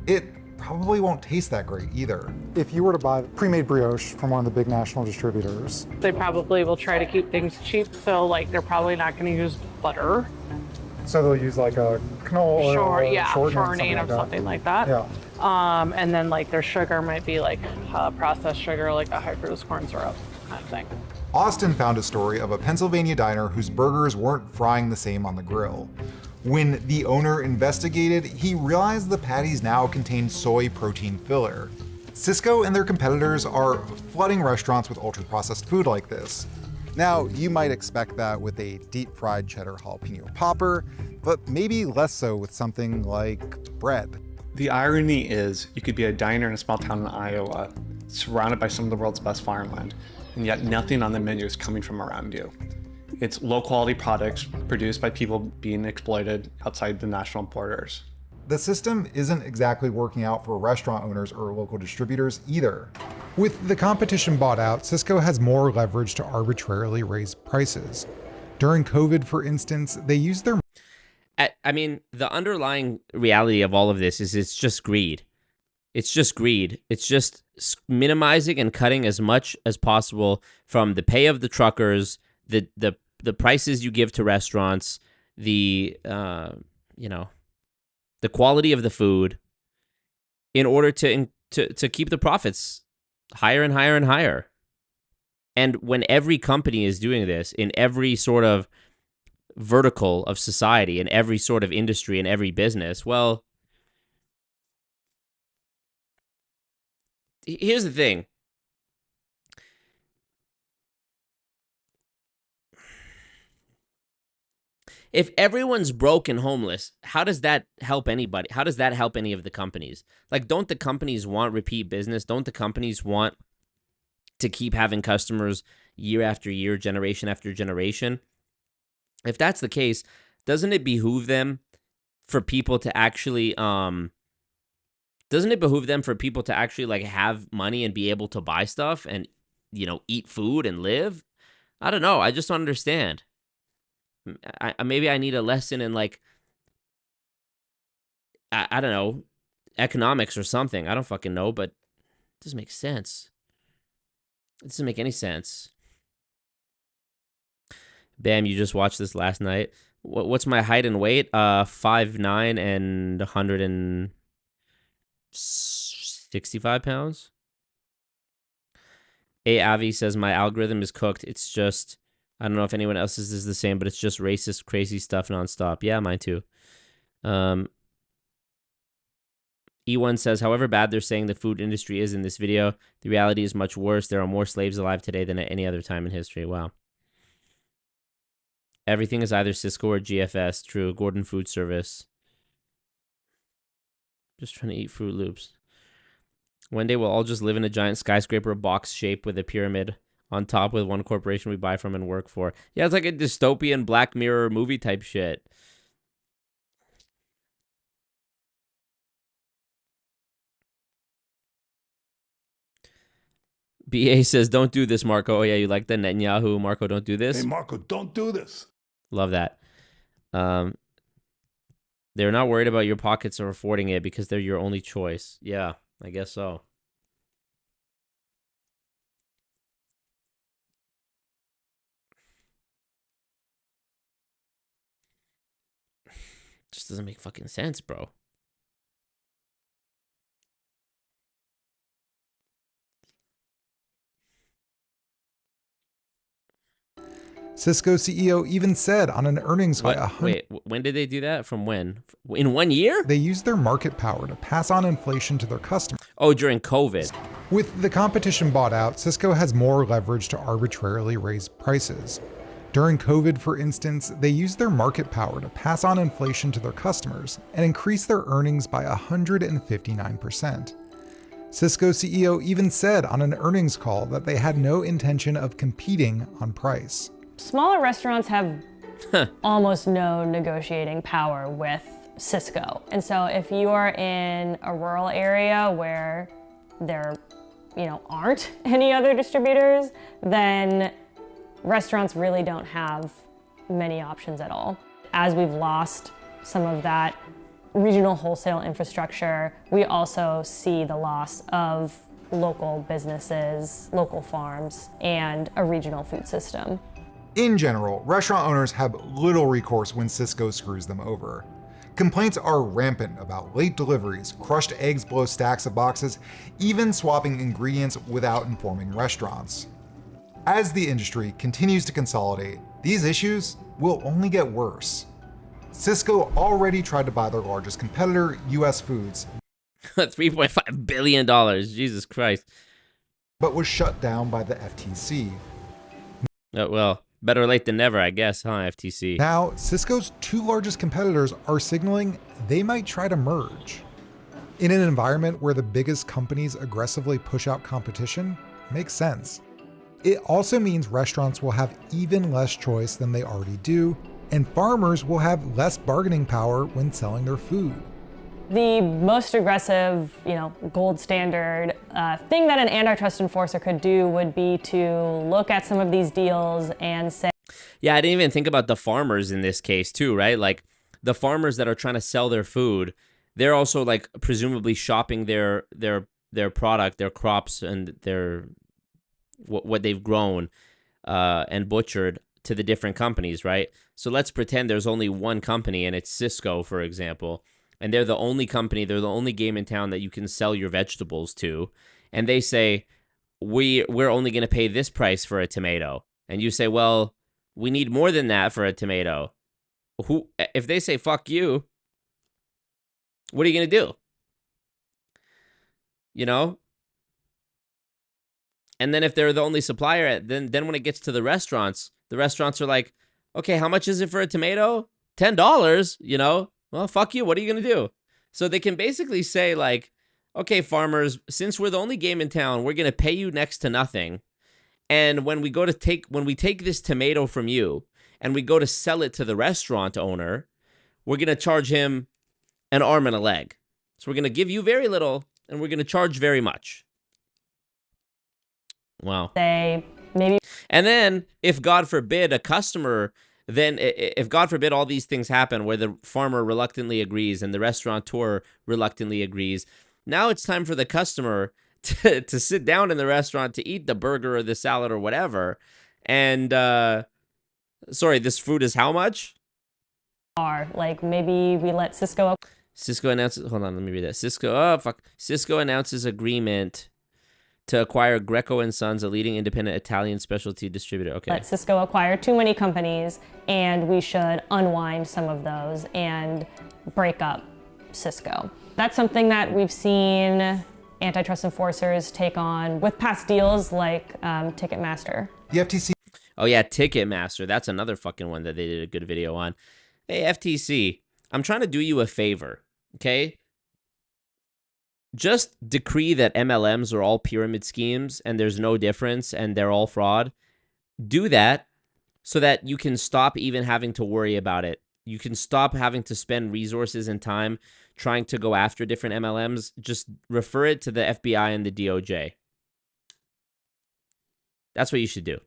It probably won't taste that great either. If you were to buy pre-made brioche from one of the big national distributors, They probably will try to keep things cheap, so like they're probably not going to use butter. so they'll use like a canola oil or shortening or something like that. Yeah. And then like their sugar might be like processed sugar, like a high fructose corn syrup kind of thing. Austin found a story of a Pennsylvania diner whose burgers weren't frying the same on the grill. When the owner investigated, he realized the patties now contain soy protein filler. Sysco and their competitors are flooding restaurants with ultra-processed food like this. Now, you might expect that with a deep-fried cheddar jalapeno popper, but maybe less so with something like bread. The irony is, you could be a diner in a small town in Iowa, surrounded by some of the world's best farmland, and yet nothing on the menu is coming from around you. It's low-quality products produced by people being exploited outside the national borders. The system isn't exactly working out for restaurant owners or local distributors either. with the competition bought out, Sysco has more leverage to arbitrarily raise prices. During COVID, for instance, they used their I mean, the underlying reality of all of this is it's just greed. It's just greed. It's just minimizing and cutting as much as possible from the pay of the truckers, the prices you give to restaurants, the quality of the food, in order to keep the profits higher and higher and higher. And when every company is doing this in every sort of vertical of society, in every sort of industry, in every business, well, here's the thing. If everyone's broke and homeless, how does that help anybody? How does that help any of the companies? Like, don't the companies want repeat business? Don't the companies want to keep having customers year after year, generation after generation? If that's the case, doesn't it behoove them for people to actually like have money and be able to buy stuff and, eat food and live? I don't know. I just don't understand. Maybe I need a lesson in, like, I don't know, economics or something. I don't fucking know, but it doesn't make sense. It doesn't make any sense. Bam, you just watched this last night. What's my height and weight? 5'9" and 165 pounds. A Avi says my algorithm is cooked. It's just, I don't know if anyone else's is the same, but it's just racist, crazy stuff nonstop. Yeah, mine too. E1 says, however bad they're saying the food industry is in this video, the reality is much worse. There are more slaves alive today than at any other time in history. Wow. Everything is either Cisco or GFS. True. Gordon Food Service. Just trying to eat Fruit Loops. One day we'll all just live in a giant skyscraper box shape with a pyramid on top with one corporation we buy from and work for. Yeah, it's like a dystopian Black Mirror movie type shit. BA says, don't do this, Marco. Oh, yeah, you like the Netanyahu. Marco, don't do this. Hey, Marco, don't do this. Love that. They're not worried about your pockets or affording it because they're your only choice. Yeah, I guess so. Just doesn't make fucking sense, bro. Cisco CEO even said on an earnings call, Wait, when did they do that? From when? In 1 year? They used their market power to pass on inflation to their customers. Oh, during COVID. With the competition bought out, Cisco has more leverage to arbitrarily raise prices. During COVID, for instance, they used their market power to pass on inflation to their customers and increase their earnings by 159%. Cisco CEO even said on an earnings call that they had no intention of competing on price. Smaller restaurants have almost no negotiating power with Cisco. And so if you are in a rural area where there, aren't any other distributors, then restaurants really don't have many options at all. As we've lost some of that regional wholesale infrastructure, we also see the loss of local businesses, local farms, and a regional food system. In general, restaurant owners have little recourse when Cisco screws them over. Complaints are rampant about late deliveries, crushed eggs below stacks of boxes, even swapping ingredients without informing restaurants. As the industry continues to consolidate, these issues will only get worse. Cisco already tried to buy their largest competitor, US Foods, $3.5 billion, Jesus Christ. but was shut down by the FTC. Oh, well, better late than never, I guess, huh, FTC? Now, Cisco's two largest competitors are signaling they might try to merge. In an environment where the biggest companies aggressively push out competition, makes sense. It also means restaurants will have even less choice than they already do, and farmers will have less bargaining power when selling their food. The most aggressive, gold standard thing that an antitrust enforcer could do would be to look at some of these deals and say, yeah, I didn't even think about the farmers in this case too, right? Like the farmers that are trying to sell their food, they're also like presumably shopping their product, their crops, and their what they've grown and butchered to the different companies, right? So let's pretend there's only one company and it's Cisco, for example, and they're the only company, they're the only game in town that you can sell your vegetables to, and they say, we're only going to pay this price for a tomato. And you say, well, we need more than that for a tomato. If they say, fuck you, what are you going to do? And then if they're the only supplier, then when it gets to the restaurants are like, okay, how much is it for a tomato? $10, Well, fuck you. What are you going to do? So they can basically say like, okay, farmers, since we're the only game in town, we're going to pay you next to nothing. And when we take this tomato from you and we go to sell it to the restaurant owner, we're going to charge him an arm and a leg. So we're going to give you very little and we're going to charge very much. Wow. Say maybe. And then if God forbid if God forbid all these things happen where the farmer reluctantly agrees and the restaurateur reluctantly agrees, now it's time for the customer to sit down in the restaurant to eat the burger or the salad or whatever. And sorry, this food is how much? Like maybe we let Cisco announces, hold on, let me read that. Cisco announces agreement to acquire Greco & Sons, a leading independent Italian specialty distributor. Okay. let Cisco acquire too many companies, and we should unwind some of those and break up Cisco. That's something that we've seen antitrust enforcers take on with past deals like Ticketmaster. The FTC. Oh yeah, Ticketmaster. That's another fucking one that they did a good video on. Hey, FTC, I'm trying to do you a favor, okay? Just decree that MLMs are all pyramid schemes and there's no difference and they're all fraud. Do that so that you can stop even having to worry about it. You can stop having to spend resources and time trying to go after different MLMs. Just refer it to the FBI and the DOJ. That's what you should do.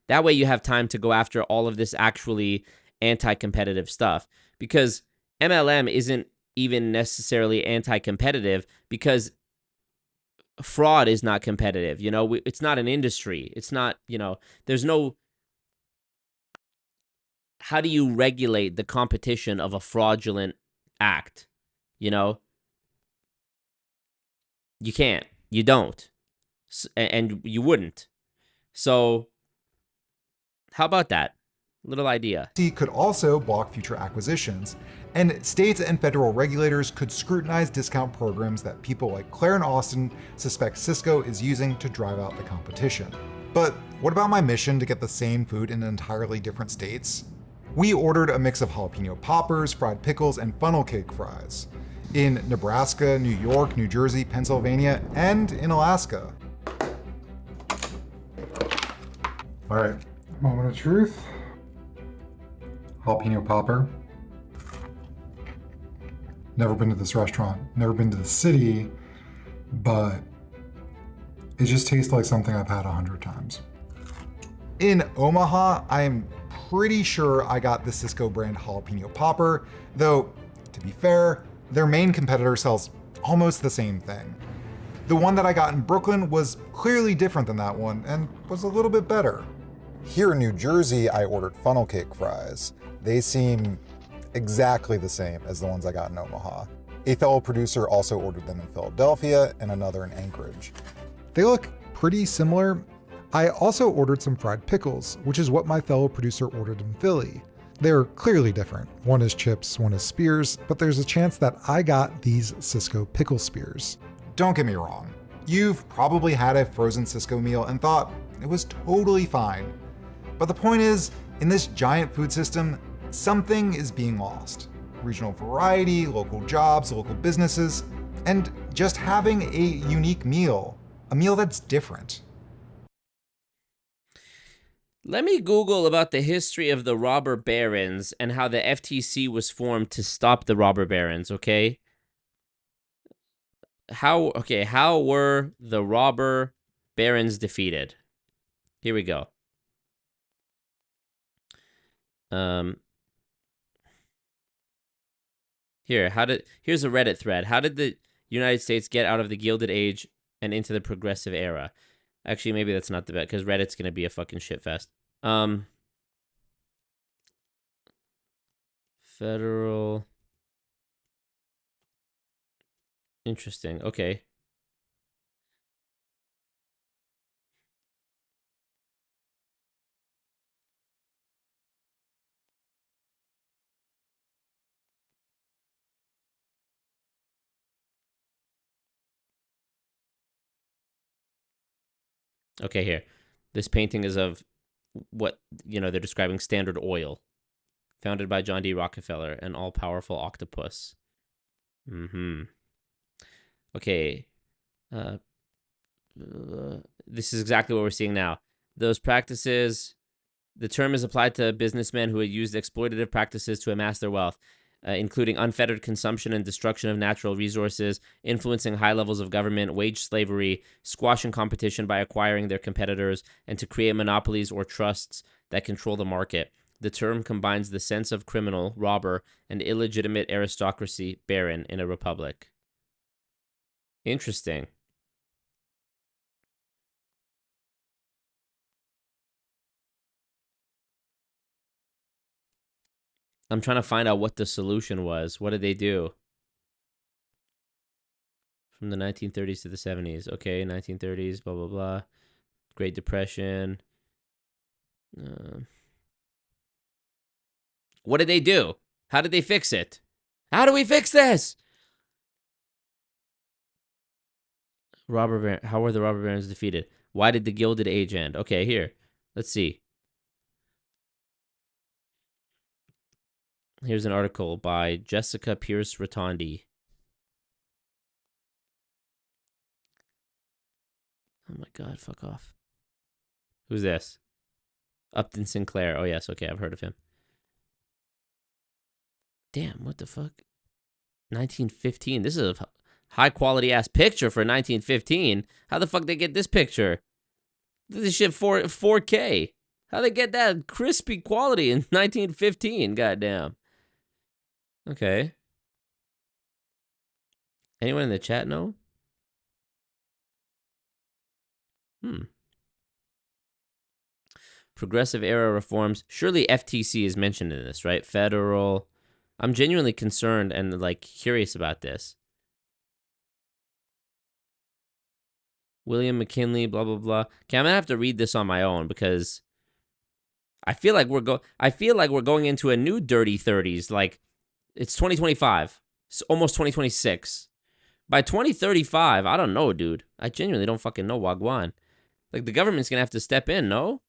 That way you have time to go after all of this actually anti-competitive stuff, because MLM isn't even necessarily anti-competitive because fraud is not competitive. You know, it's not an industry. It's not, you know, there's no, how do you regulate the competition of a fraudulent act? You know, you can't, you don't, and you wouldn't. So how about that little idea? Could also block future acquisitions, and states and federal regulators could scrutinize discount programs that people like Claire and Austin suspect Cisco is using to drive out the competition. But what about my mission to get the same food in entirely different states? We ordered a mix of jalapeno poppers, fried pickles, and funnel cake fries in Nebraska, New York, New Jersey, Pennsylvania, and in Alaska. All right, moment of truth. Jalapeno popper. Never been to this restaurant, never been to the city, but it just tastes like something I've had 100 times. In Omaha, I am pretty sure I got the Cisco brand jalapeno popper, though, to be fair, their main competitor sells almost the same thing. The one that I got in Brooklyn was clearly different than that one and was a little bit better. Here in New Jersey, I ordered funnel cake fries. They seem exactly the same as the ones I got in Omaha. A fellow producer also ordered them in Philadelphia and another in Anchorage. They look pretty similar. I also ordered some fried pickles, which is what my fellow producer ordered in Philly. They're clearly different. One is chips, one is spears, but there's a chance that I got these Cisco pickle spears. Don't get me wrong. You've probably had a frozen Cisco meal and thought it was totally fine. But the point is, in this giant food system, something is being lost. Regional variety, local jobs, local businesses, and just having a unique meal. A meal that's different. Let me Google about the history of the robber barons and how the FTC was formed to stop the robber barons, okay? How were the robber barons defeated? Here we go. Here's a Reddit thread. How did the United States get out of the Gilded Age and into the progressive era? Actually, maybe that's not the best, because Reddit's going to be a fucking shitfest. Federal. Interesting. Okay. Okay, here. This painting is of what, they're describing Standard Oil, founded by John D. Rockefeller, an all-powerful octopus. Okay. This is exactly what we're seeing now. Those practices, the term is applied to businessmen who had used exploitative practices to amass their wealth, including unfettered consumption and destruction of natural resources, influencing high levels of government, wage slavery, squashing competition by acquiring their competitors, and to create monopolies or trusts that control the market. The term combines the sense of criminal, robber, and illegitimate aristocracy, baron, in a republic. Interesting. I'm trying to find out what the solution was. What did they do? From the 1930s to the 70s. Okay, 1930s, blah, blah, blah. Great Depression. What did they do? How did they fix it? How do we fix this? How were the robber barons defeated? Why did the Gilded Age end? Okay, here. Let's see. Here's an article by Jessica Pierce Rotondi. Oh my god, fuck off. Who's this? Upton Sinclair. Oh yes, okay, I've heard of him. Damn, what the fuck? 1915. This is a high quality ass picture for 1915. How the fuck they get this picture? This shit 4K. How they get that crispy quality in 1915? Goddamn. Okay. Anyone in the chat know? Progressive era reforms. Surely FTC is mentioned in this, right? Federal. I'm genuinely concerned and like curious about this. William McKinley, blah blah blah. Okay, I'm gonna have to read this on my own because I feel like we're going into a new dirty 30s. Like it's 2025. It's almost 2026. By 2035, I don't know, dude. I genuinely don't fucking know, Wagwan. Like the government's gonna have to step in, no?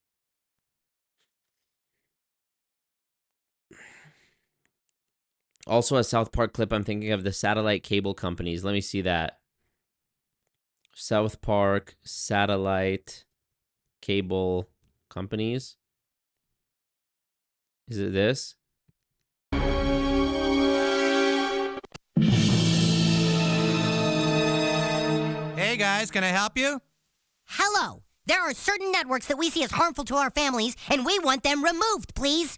Also, a South Park clip, I'm thinking of the satellite cable companies. Let me see that. South Park satellite cable companies. Is it this? Hey guys, can I help you? Hello. There are certain networks that we see as harmful to our families, and we want them removed, please.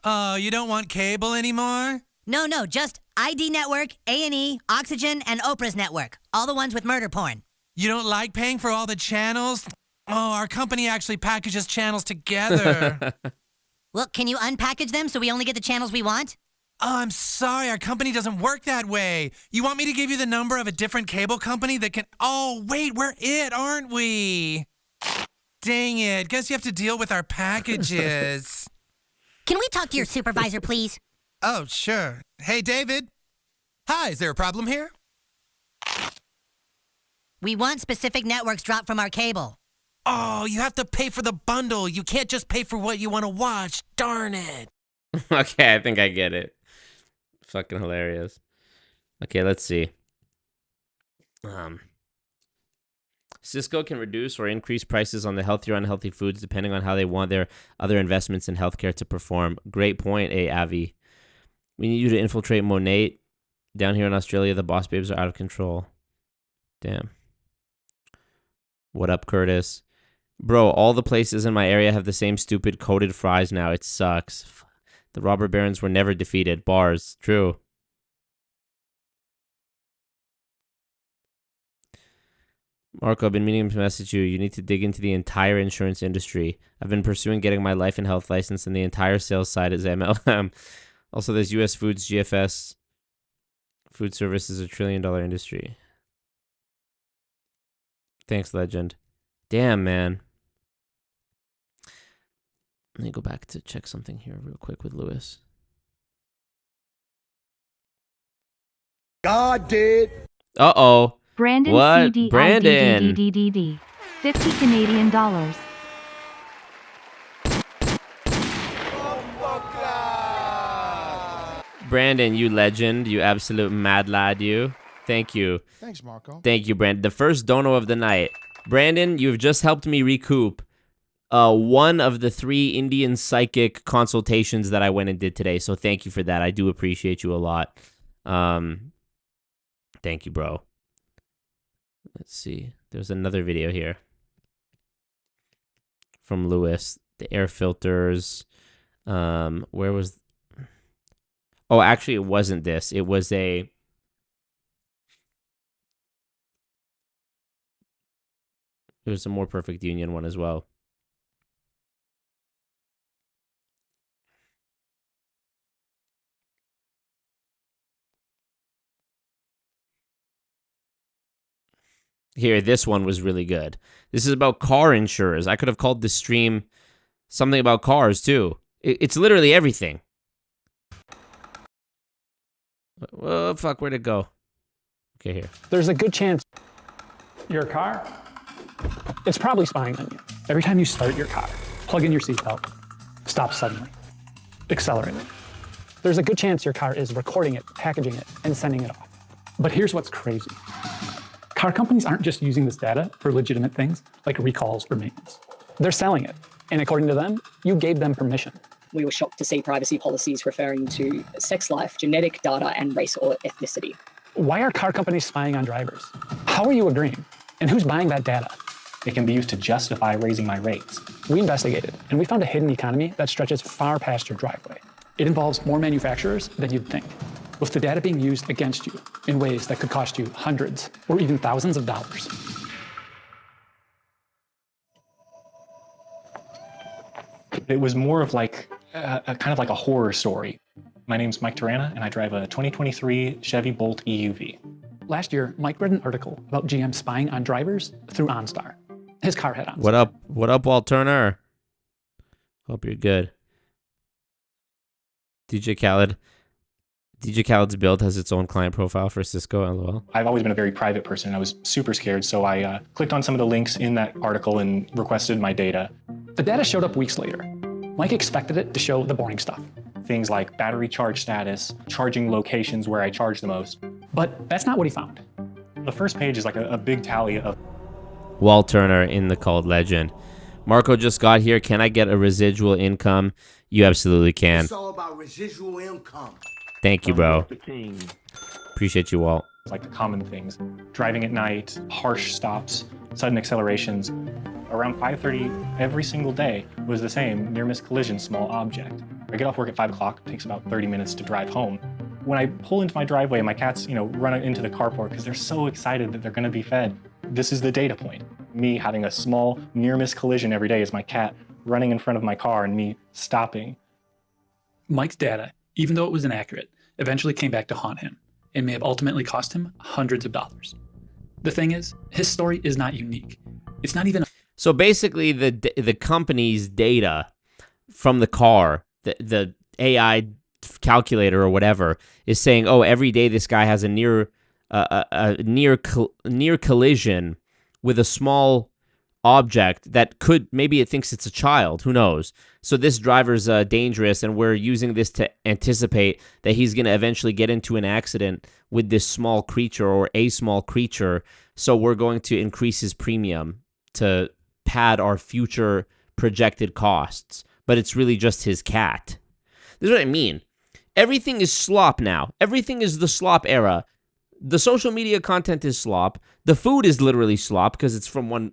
Oh, you don't want cable anymore? No, just ID Network, A&E, Oxygen, and Oprah's network. All the ones with murder porn. You don't like paying for all the channels? Oh, our company actually packages channels together. Well, can you unpackage them so we only get the channels we want? Oh, I'm sorry, our company doesn't work that way. You want me to give you the number of a different cable company that can... Oh, wait, we're it, aren't we? Dang it, guess you have to deal with our packages. Can we talk to your supervisor, please? Oh, sure. Hey, David. Hi, is there a problem here? We want specific networks dropped from our cable. Oh, you have to pay for the bundle. You can't just pay for what you want to watch. Darn it. Okay, I think I get it. Fucking hilarious. Okay, let's see. Cisco can reduce or increase prices on the healthy or unhealthy foods depending on how they want their other investments in healthcare to perform. Great point, Avi. We need you to infiltrate Monate. Down here in Australia, the boss babes are out of control. Damn. What up, Curtis? Bro, all the places in my area have the same stupid coated fries now. It sucks. The robber barons were never defeated. Bars. True. Marco, I've been meaning to message you. You need to dig into the entire insurance industry. I've been pursuing getting my life and health license, and the entire sales side is MLM. Also, there's U.S. Foods, GFS. Food service is $1 trillion industry. Thanks, legend. Damn, man. Let me go back to check something here real quick with Lewis. God did. Uh-oh. Brandon What? CDIDDDD. Brandon. $50 Canadian. Brandon, you legend. You absolute mad lad, you. Thank you. Thanks, Marco. Thank you, Brandon. The first dono of the night. Brandon, you've just helped me recoup one of the 3 Indian psychic consultations that I went and did today. So thank you for that. I do appreciate you a lot. Thank you, bro. Let's see. There's another video here from Lewis. The air filters. Where was... Oh, actually, it wasn't this. It was a... It was a more perfect union one as well. Here, this one was really good. This is about car insurers. I could have called this stream something about cars, too. It's literally everything. Oh, fuck, where'd it go? Okay, here. There's a good chance. Your car, it's probably spying on you. Every time you start your car, plug in your seatbelt, stop suddenly, accelerate it. There's a good chance your car is recording it, packaging it, and sending it off. But here's what's crazy. Car companies aren't just using this data for legitimate things like recalls or maintenance. They're selling it. And according to them, you gave them permission. We were shocked to see privacy policies referring to sex life, genetic data, and race or ethnicity. Why are car companies spying on drivers? How are you agreeing? And who's buying that data? It can be used to justify raising my rates. We investigated, and we found a hidden economy that stretches far past your driveway. It involves more manufacturers than you'd think, with the data being used against you in ways that could cost you hundreds or even thousands of dollars. It was more of like kind of like a horror story. My name's Mike Tarana, and I drive a 2023 Chevy Bolt EUV. Last year, Mike read an article about GM spying on drivers through OnStar. His car had OnStar. What up? What up, Walt Turner? Hope you're good. DJ Khaled's build has its own client profile for Cisco, LOL. I've always been a very private person, and I was super scared, so I clicked on some of the links in that article and requested my data. The data showed up weeks later. Mike expected it to show the boring stuff. Things like battery charge status, charging locations where I charge the most. But that's not what he found. The first page is like a big tally of... Walt Turner in the cult legend. Marco just got here. Can I get a residual income? You absolutely can. It's all about residual income. Thank you, bro. Appreciate you, Walt. Like the common things. Driving at night, harsh stops, sudden accelerations. Around 5:30 every single day was the same, near-miss collision, small object. I get off work at 5 o'clock, it takes about 30 minutes to drive home. When I pull into my driveway, my cats, run into the carport because they're so excited that they're gonna be fed. This is the data point. Me having a small near-miss collision every day is my cat running in front of my car and me stopping. Mike's data, even though it was inaccurate, eventually came back to haunt him and may have ultimately cost him hundreds of dollars. The thing is, his story is not unique. It's not even... So basically, the company's data from the car, the AI calculator or whatever, is saying, oh, every day this guy has a near collision with a small object that could, maybe it thinks it's a child, who knows? So this driver's dangerous, and we're using this to anticipate that he's going to eventually get into an accident with this small creature or a small creature, so we're going to increase his premium to pad our future projected costs. But it's really just his cat. This is what I mean. Everything is slop now. Everything is the slop era. The social media content is slop. The food is literally slop because it's from one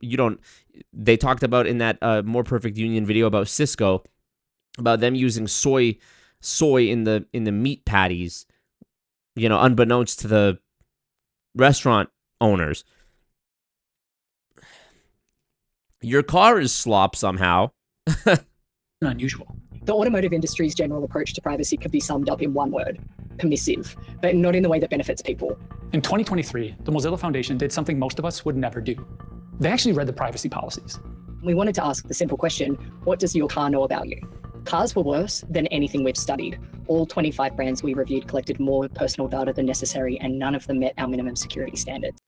they talked about in that More Perfect Union video about Cisco, about them using soy in the meat patties, unbeknownst to the restaurant owners. Your car is slop somehow. Unusual. The automotive industry's general approach to privacy could be summed up in one word: permissive, but not in the way that benefits people. In 2023, the Mozilla Foundation did something most of us would never do. They actually read the privacy policies. We wanted to ask the simple question: what does your car know about you? Cars were worse than anything we've studied. All 25 brands we reviewed collected more personal data than necessary, and none of them met our minimum security standards.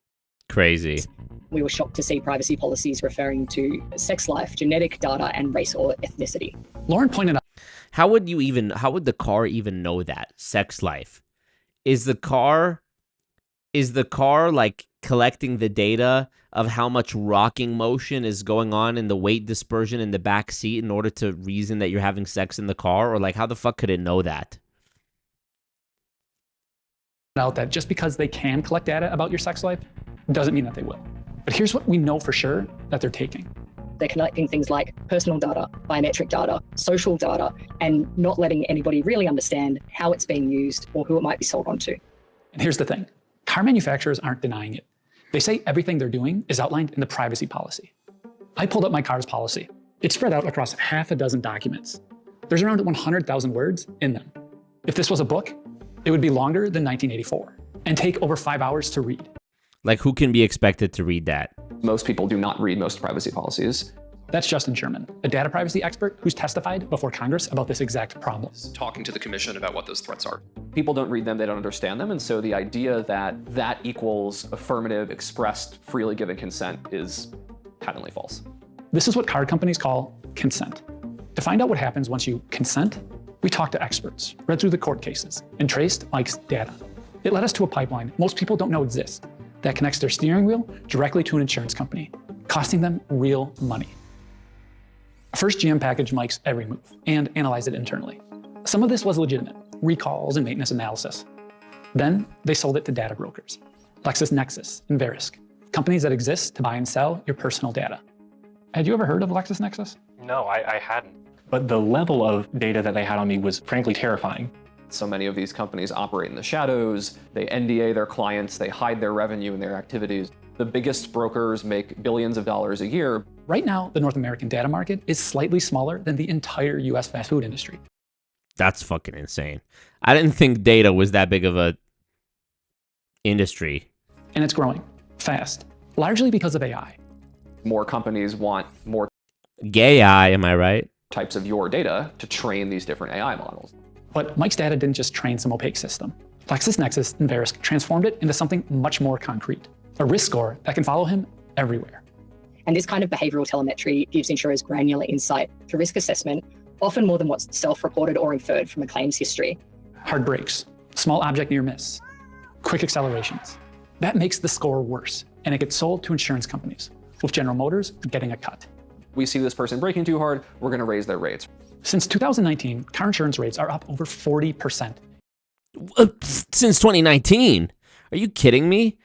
Crazy. We were shocked to see privacy policies referring to sex life, genetic data, and race or ethnicity. Lauren pointed out, how would the car even know that? Sex life. Is the car like collecting the data of how much rocking motion is going on in the weight dispersion in the back seat in order to reason that you're having sex in the car? Or like, how the fuck could it know that? That just because they can collect data about your sex life doesn't mean that they will. But here's what we know for sure that they're taking. They're collecting things like personal data, biometric data, social data, and not letting anybody really understand how it's being used or who it might be sold onto. And here's the thing. Car manufacturers aren't denying it. They say everything they're doing is outlined in the privacy policy. I pulled up my car's policy. It's spread out across half a dozen documents. There's around 100,000 words in them. If this was a book, it would be longer than 1984 and take over 5 hours to read. Like, who can be expected to read that? Most people do not read most privacy policies. That's Justin Sherman, a data privacy expert who's testified before Congress about this exact problem. Talking to the commission about what those threats are. People don't read them, they don't understand them, and so the idea that that equals affirmative, expressed, freely given consent is patently false. This is what card companies call consent. To find out what happens once you consent, we talked to experts, read through the court cases, and traced Mike's data. It led us to a pipeline most people don't know exists that connects their steering wheel directly to an insurance company, costing them real money. First, GM packaged Mike's every move and analyzed it internally. Some of this was legitimate, recalls and maintenance analysis. Then they sold it to data brokers, LexisNexis and Verisk, companies that exist to buy and sell your personal data. Had you ever heard of LexisNexis? No, I hadn't. But the level of data that they had on me was frankly terrifying. So many of these companies operate in the shadows, they NDA their clients, they hide their revenue and their activities. The biggest brokers make billions of dollars a year. Right now, the North American data market is slightly smaller than the entire US fast food industry. That's fucking insane. I didn't think data was that big of a industry. And it's growing fast, largely because of AI. More companies want more gay eye, am I right? Types of your data to train these different AI models. But Mike's data didn't just train some opaque system. LexisNexis and Verisk transformed it into something much more concrete, a risk score that can follow him everywhere. And this kind of behavioral telemetry gives insurers granular insight to risk assessment, often more than what's self-reported or inferred from a claims history. Hard brakes, small object near miss, quick accelerations. That makes the score worse, and it gets sold to insurance companies, with General Motors getting a cut. We see this person braking too hard, we're going to raise their rates. Since 2019, car insurance rates are up over 40%. Since 2019? Are you kidding me?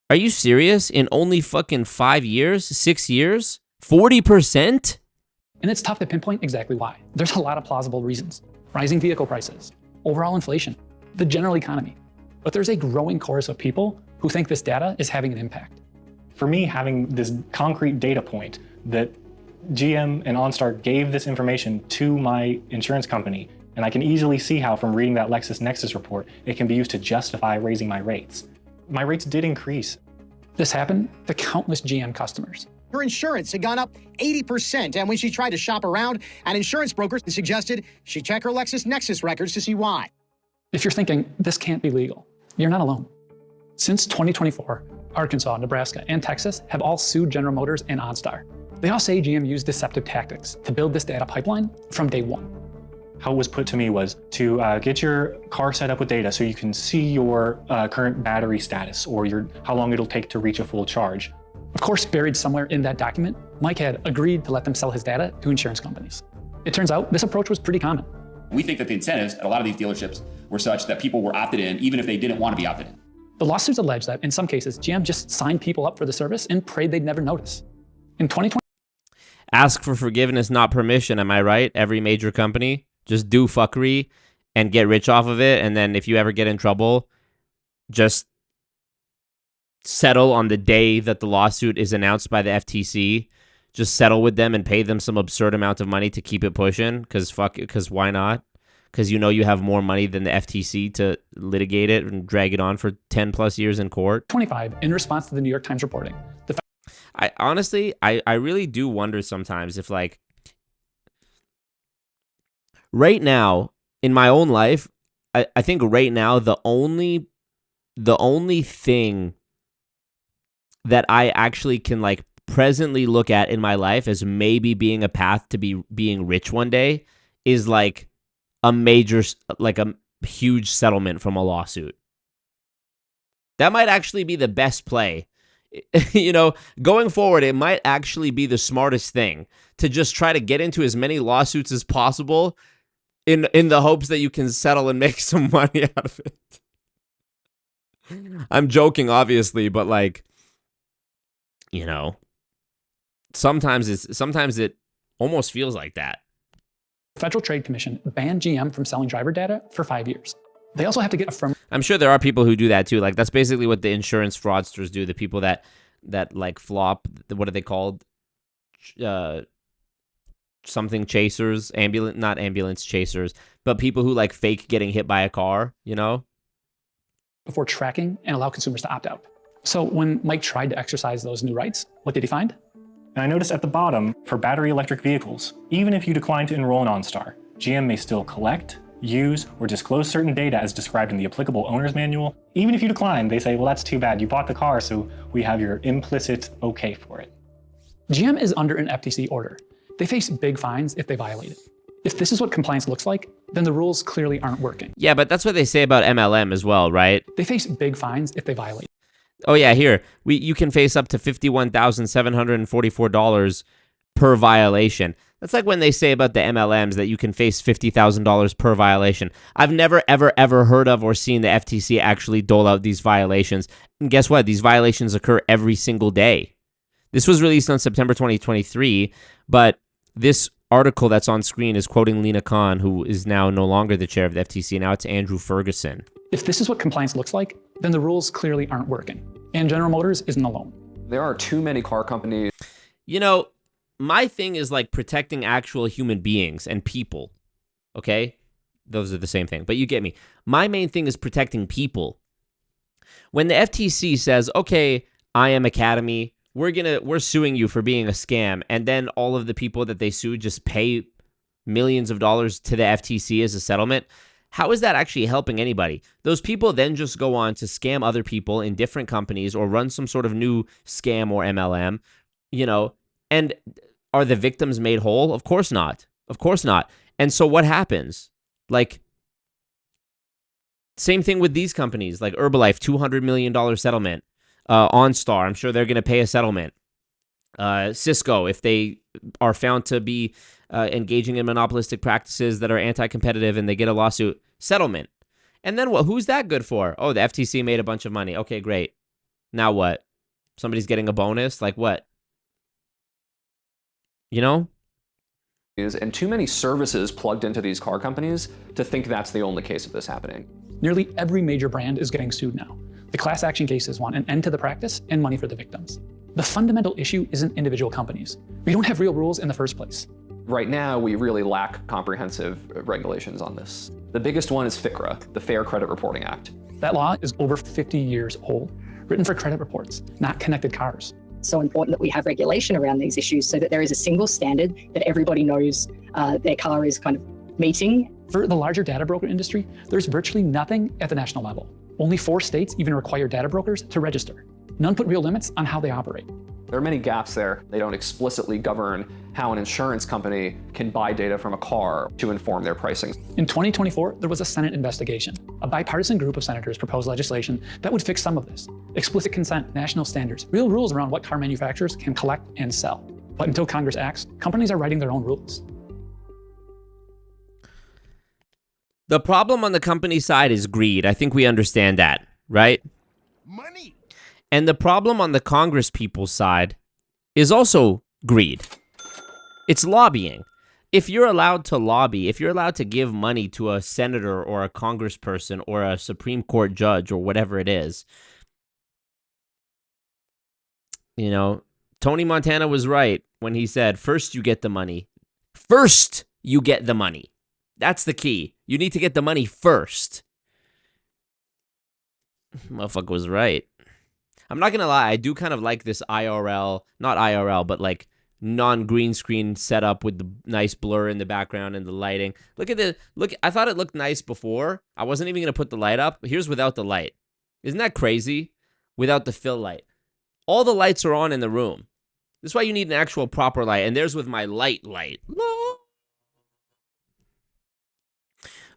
Are you serious? In only fucking 5 years? 6 years? 40%? And it's tough to pinpoint exactly why. There's a lot of plausible reasons. Rising vehicle prices, overall inflation, the general economy. But there's a growing chorus of people who think this data is having an impact. For me, having this concrete data point that GM and OnStar gave this information to my insurance company, and I can easily see how from reading that LexisNexis report, it can be used to justify raising my rates. My rates did increase. This happened to countless GM customers. Her insurance had gone up 80%, and when she tried to shop around, an insurance broker suggested she check her LexisNexis records to see why. If you're thinking, this can't be legal, you're not alone. Since 2024, Arkansas, Nebraska, and Texas have all sued General Motors and OnStar. They all say GM used deceptive tactics to build this data pipeline from day one. How it was put to me was to get your car set up with data so you can see your current battery status or how long it'll take to reach a full charge. Of course, buried somewhere in that document, Mike had agreed to let them sell his data to insurance companies. It turns out this approach was pretty common. We think that the incentives at a lot of these dealerships were such that people were opted in even if they didn't want to be opted in. The lawsuits allege that in some cases, GM just signed people up for the service and prayed they'd never notice. In 2020, ask for forgiveness, not permission, am I right? Every major company, just do fuckery and get rich off of it, and then if you ever get in trouble, just settle on the day that the lawsuit is announced by the FTC. Just settle with them and pay them some absurd amount of money to keep it pushing, because why not? Because you know you have more money than the FTC to litigate it and drag it on for 10 plus years in court. 25, in response to the New York Times reporting. I honestly, I really do wonder sometimes if, like, right now in my own life, I think right now the only thing that I actually can, like, presently look at in my life as maybe being a path to being rich one day is like a major, like a huge settlement from a lawsuit. That might actually be the best play. You know, going forward, it might actually be the smartest thing to just try to get into as many lawsuits as possible in the hopes that you can settle and make some money out of it. I'm joking, obviously, but, like, you know, sometimes it almost feels like that. The Federal Trade Commission banned GM from selling driver data for 5 years. They also have to get affirmative. I'm sure there are people who do that too. Like, that's basically what the insurance fraudsters do. The people that like flop. What are they called? Something chasers, not ambulance chasers, but people who like fake getting hit by a car. You know, before tracking and allow consumers to opt out. So when Mike tried to exercise those new rights, what did he find? And I noticed at the bottom, for battery electric vehicles, even if you decline to enroll in OnStar, GM may still collect, use, or disclose certain data as described in the applicable owner's manual. Even if you decline, they say, well, that's too bad. You bought the car, so we have your implicit okay for it. GM is under an FTC order. They face big fines if they violate it. If this is what compliance looks like, then the rules clearly aren't working. Yeah, but that's what they say about MLM as well, right? They face big fines if they violate it. Oh yeah, here you can face up to $51,744 per violation. That's like when they say about the MLMs that you can face $50,000 per violation. I've never ever heard of or seen the FTC actually dole out these violations. And guess what? These violations occur every single day. This was released on September 2023, but this article that's on screen is quoting Lena Khan, who is now no longer the chair of the FTC. Now it's Andrew Ferguson. If this is what compliance looks like, then the rules clearly aren't working. And General Motors isn't alone. There are too many car companies. You know, my thing is like protecting actual human beings and people, okay? Those are the same thing, but you get me. My main thing is protecting people. When the FTC says, okay, IM Academy, we're suing you for being a scam, and then all of the people that they sue just pay millions of dollars to the FTC as a settlement, how is that actually helping anybody? Those people then just go on to scam other people in different companies or run some sort of new scam or MLM, you know, and are the victims made whole? Of course not. Of course not. And so what happens? Like, same thing with these companies, like Herbalife, $200 million settlement. OnStar, I'm sure they're going to pay a settlement. Cisco, if they are found to be engaging in monopolistic practices that are anti-competitive and they get a lawsuit, settlement. And then what? Who's that good for? Oh, the FTC made a bunch of money. Okay, great. Now what? Somebody's getting a bonus? Like what? You know? And too many services plugged into these car companies to think that's the only case of this happening. Nearly every major brand is getting sued now. The class action cases want an end to the practice and money for the victims. The fundamental issue isn't individual companies. We don't have real rules in the first place. Right now, we really lack comprehensive regulations on this. The biggest one is FCRA, the Fair Credit Reporting Act. That law is over 50 years old, written for credit reports, not connected cars. So important that we have regulation around these issues so that there is a single standard that everybody knows their car is kind of meeting. For the larger data broker industry, there's virtually nothing at the national level. Only 4 states even require data brokers to register. None put real limits on how they operate. There are many gaps there. They don't explicitly govern how an insurance company can buy data from a car to inform their pricing. In 2024, there was a Senate investigation. A bipartisan group of senators proposed legislation that would fix some of this. Explicit consent, national standards, real rules around what car manufacturers can collect and sell. But until Congress acts, companies are writing their own rules. The problem on the company side is greed. I think we understand that, right? Money. And the problem on the Congress people's side is also greed. It's lobbying. If you're allowed to lobby, if you're allowed to give money to a senator or a congressperson or a Supreme Court judge or whatever it is, you know, Tony Montana was right when he said, first you get the money. First you get the money. That's the key. You need to get the money first. Motherfucker was right. I'm not going to lie. I do kind of like this IRL, not IRL, but like non-green screen setup with the nice blur in the background and the lighting. Look at the, look, I thought it looked nice before. I wasn't even going to put the light up. Here's without the light. Isn't that crazy? Without the fill light. All the lights are on in the room. This is why you need an actual proper light. And there's with my light.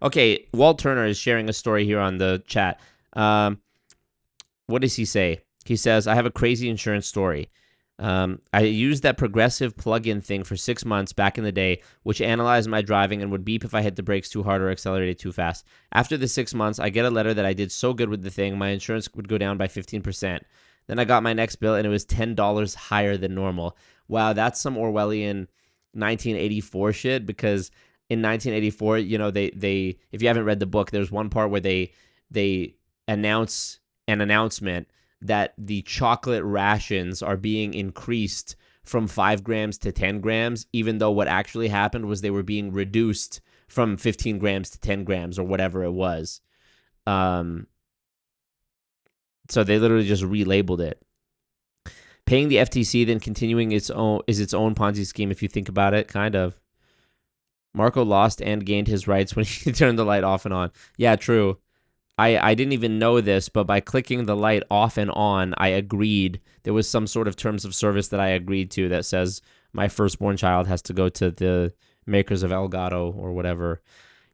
Okay, Walt Turner is sharing a story here on the chat. What does he say? He says, I have a crazy insurance story. I used that progressive plug-in thing for 6 months back in the day, which analyzed my driving and would beep if I hit the brakes too hard or accelerated too fast. After the 6 months, I get a letter that I did so good with the thing, my insurance would go down by 15%. Then I got my next bill, and it was $10 higher than normal. Wow, that's some Orwellian 1984 shit, because in 1984, you know, they if you haven't read the book, there's one part where they announce an announcement that the chocolate rations are being increased from 5 grams to 10 grams, even though what actually happened was they were being reduced from 15 grams to 10 grams or whatever it was. So they literally just relabeled it. Paying the FTC, then continuing its own Ponzi scheme, if you think about it, kind of. Marco lost and gained his rights when he turned the light off and on. Yeah, true. I didn't even know this, but by clicking the light off and on, I agreed. There was some sort of terms of service that I agreed to that says my firstborn child has to go to the makers of Elgato or whatever.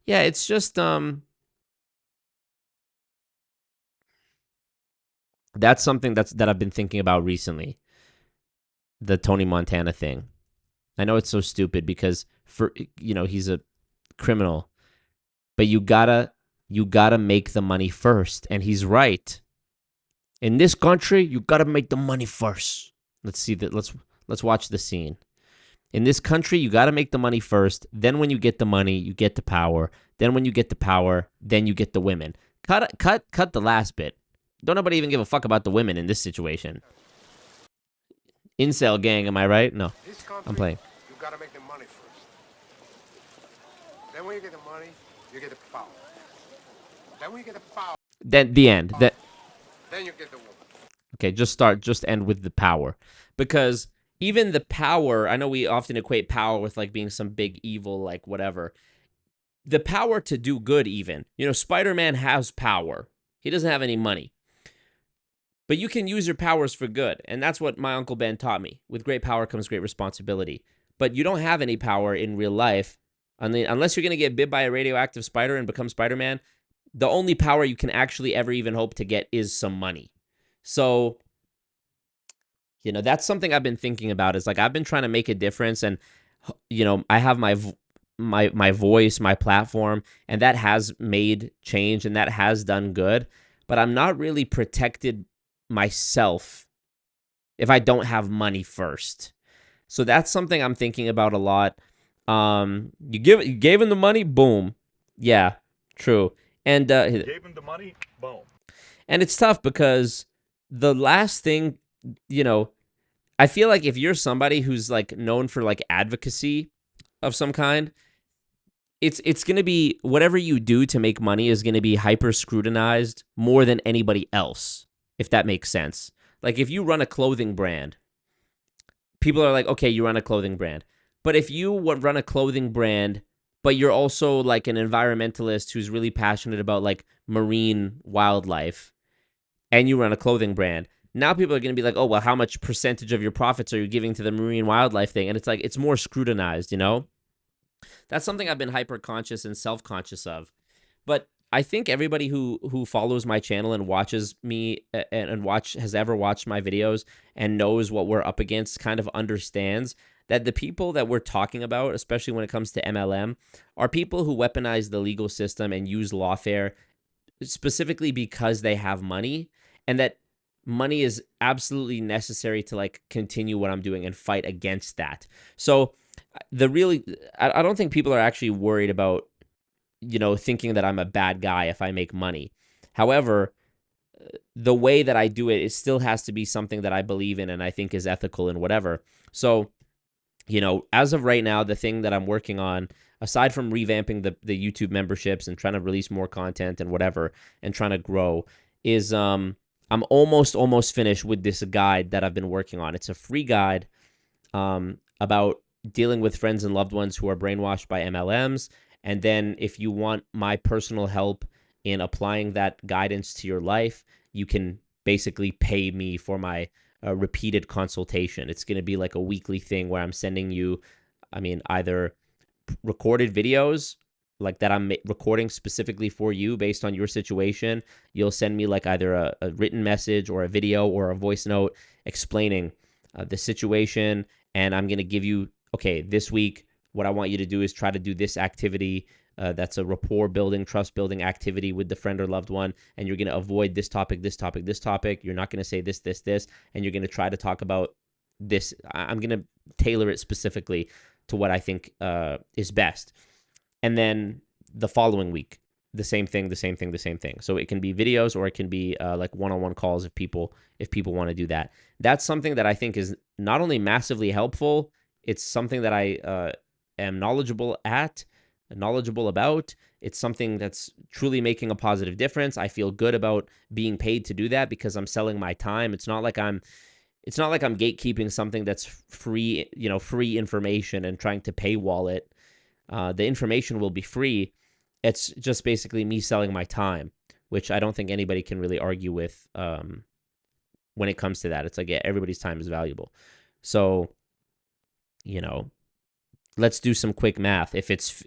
Yeah, it's just that's something that I've been thinking about recently. The Tony Montana thing. I know it's so stupid because he's a criminal, but you gotta make the money first, and he's right. In this country, you gotta make the money first. Let's see that. Let's watch the scene. In this country, you gotta make the money first. Then when you get the money, you get the power. Then when you get the power, then you get the women. Cut the last bit. Don't nobody even give a fuck about the women in this situation. Incel gang, am I right? No, I'm playing. You gotta make the money first. Then when you get the money, you get the power. Then when you get the power. Then the end. Then you get the woman. Okay, just end with the power, because even the power. I know we often equate power with like being some big evil, like whatever. The power to do good, even. Spider-Man has power. He doesn't have any money. But you can use your powers for good, and that's what my Uncle Ben taught me. With great power comes great responsibility. But you don't have any power in real life unless you're going to get bit by a radioactive spider and become Spider-Man. The only power you can actually ever even hope to get is some money. So, that's something I've been thinking about. Is like I've been trying to make a difference, and I have my voice, my platform, and that has made change, and that has done good. But I'm not really protected myself if I don't have money first. So that's something I'm thinking about a lot. You gave him the money, boom. Yeah, true. And gave him the money, boom. And it's tough because the last thing, I feel like if you're somebody who's like known for like advocacy of some kind, it's going to be whatever you do to make money is going to be hyper scrutinized more than anybody else, if that makes sense. Like if you run a clothing brand, people are like, okay, you run a clothing brand. But if you run a clothing brand, but you're also like an environmentalist who's really passionate about like marine wildlife, and you run a clothing brand, now people are going to be like, oh, well, how much percentage of your profits are you giving to the marine wildlife thing? And it's like, it's more scrutinized, That's something I've been hyper conscious and self-conscious of. But I think everybody who follows my channel and watches me and has ever watched my videos and knows what we're up against kind of understands that the people that we're talking about, especially when it comes to MLM, are people who weaponize the legal system and use lawfare specifically because they have money, and that money is absolutely necessary to like continue what I'm doing and fight against that. So I don't think people are actually worried about, thinking that I'm a bad guy if I make money. However, the way that I do it, it still has to be something that I believe in and I think is ethical and whatever. So, as of right now, the thing that I'm working on, aside from revamping the YouTube memberships and trying to release more content and whatever, and trying to grow, is I'm almost finished with this guide that I've been working on. It's a free guide about dealing with friends and loved ones who are brainwashed by MLMs. And then if you want my personal help in applying that guidance to your life, you can basically pay me for my repeated consultation. It's going to be like a weekly thing where I'm sending you, either recorded videos like that I'm recording specifically for you based on your situation. You'll send me like either a written message or a video or a voice note explaining the situation. And I'm going to give you, okay, this week, what I want you to do is try to do this activity. That's a rapport building, trust building activity with the friend or loved one. And you're going to avoid this topic, this topic, this topic. You're not going to say this, this, this. And you're going to try to talk about this. I'm going to tailor it specifically to what I think is best. And then the following week, the same thing. So it can be videos or it can be like one-on-one calls if people want to do that. That's something that I think is not only massively helpful, it's something that I am knowledgeable about. It's something that's truly making a positive difference. I feel good about being paid to do that because I'm selling my time. It's not like I'm it's not like I'm gatekeeping something that's free, free information and trying to paywall it. The information will be free. It's just basically me selling my time, which I don't think anybody can really argue with when it comes to that. It's like, yeah, everybody's time is valuable. So, let's do some quick math. If it's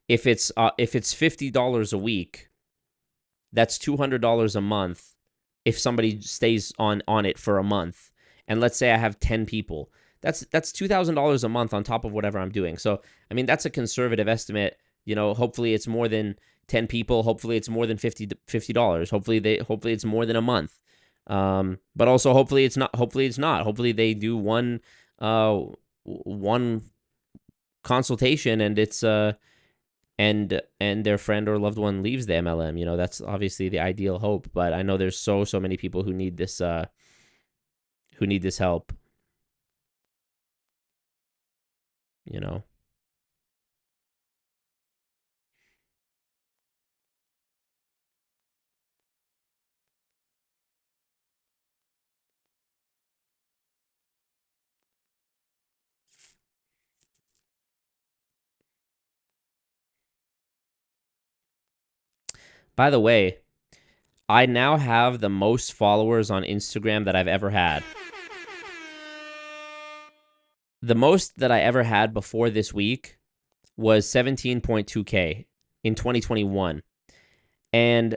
$50 a week, that's $200 a month if somebody stays on it for a month. And let's say I have 10 people. That's $2,000 a month on top of whatever I'm doing. So, I mean, that's a conservative estimate. Hopefully it's more than 10 people. Hopefully it's more than $50. Hopefully it's more than a month. But also hopefully it's not. Hopefully they do one consultation and it's and their friend or loved one leaves the MLM. That's obviously the ideal hope. But I know there's so many people who need this help. By the way, I now have the most followers on Instagram that I've ever had. The most that I ever had before this week was 17.2K in 2021. And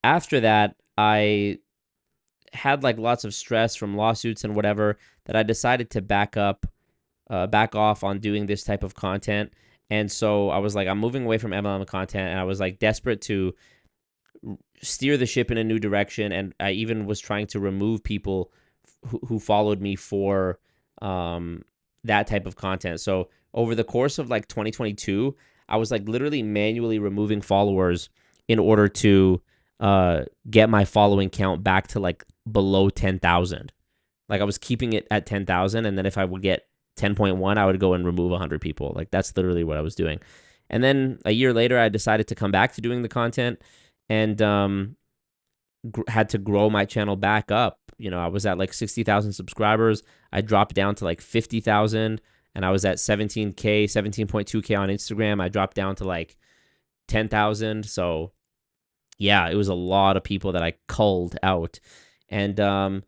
after that, I had like lots of stress from lawsuits and whatever that I decided to back off on doing this type of content. And so I was like, I'm moving away from MLM content, and I was like desperate to steer the ship in a new direction. And I even was trying to remove people who followed me for that type of content. So over the course of like 2022, I was like literally manually removing followers in order to get my following count back to like below 10,000. Like I was keeping it at 10,000, and then if I would get 10.1, I would go and remove 100 people. Like that's literally what I was doing. And then a year later, I decided to come back to doing the content, and had to grow my channel back up. I was at like 60,000 subscribers. I dropped down to like 50,000, and I was at 17.2K on Instagram. I dropped down to like 10,000. So yeah, it was a lot of people that I culled out. And, I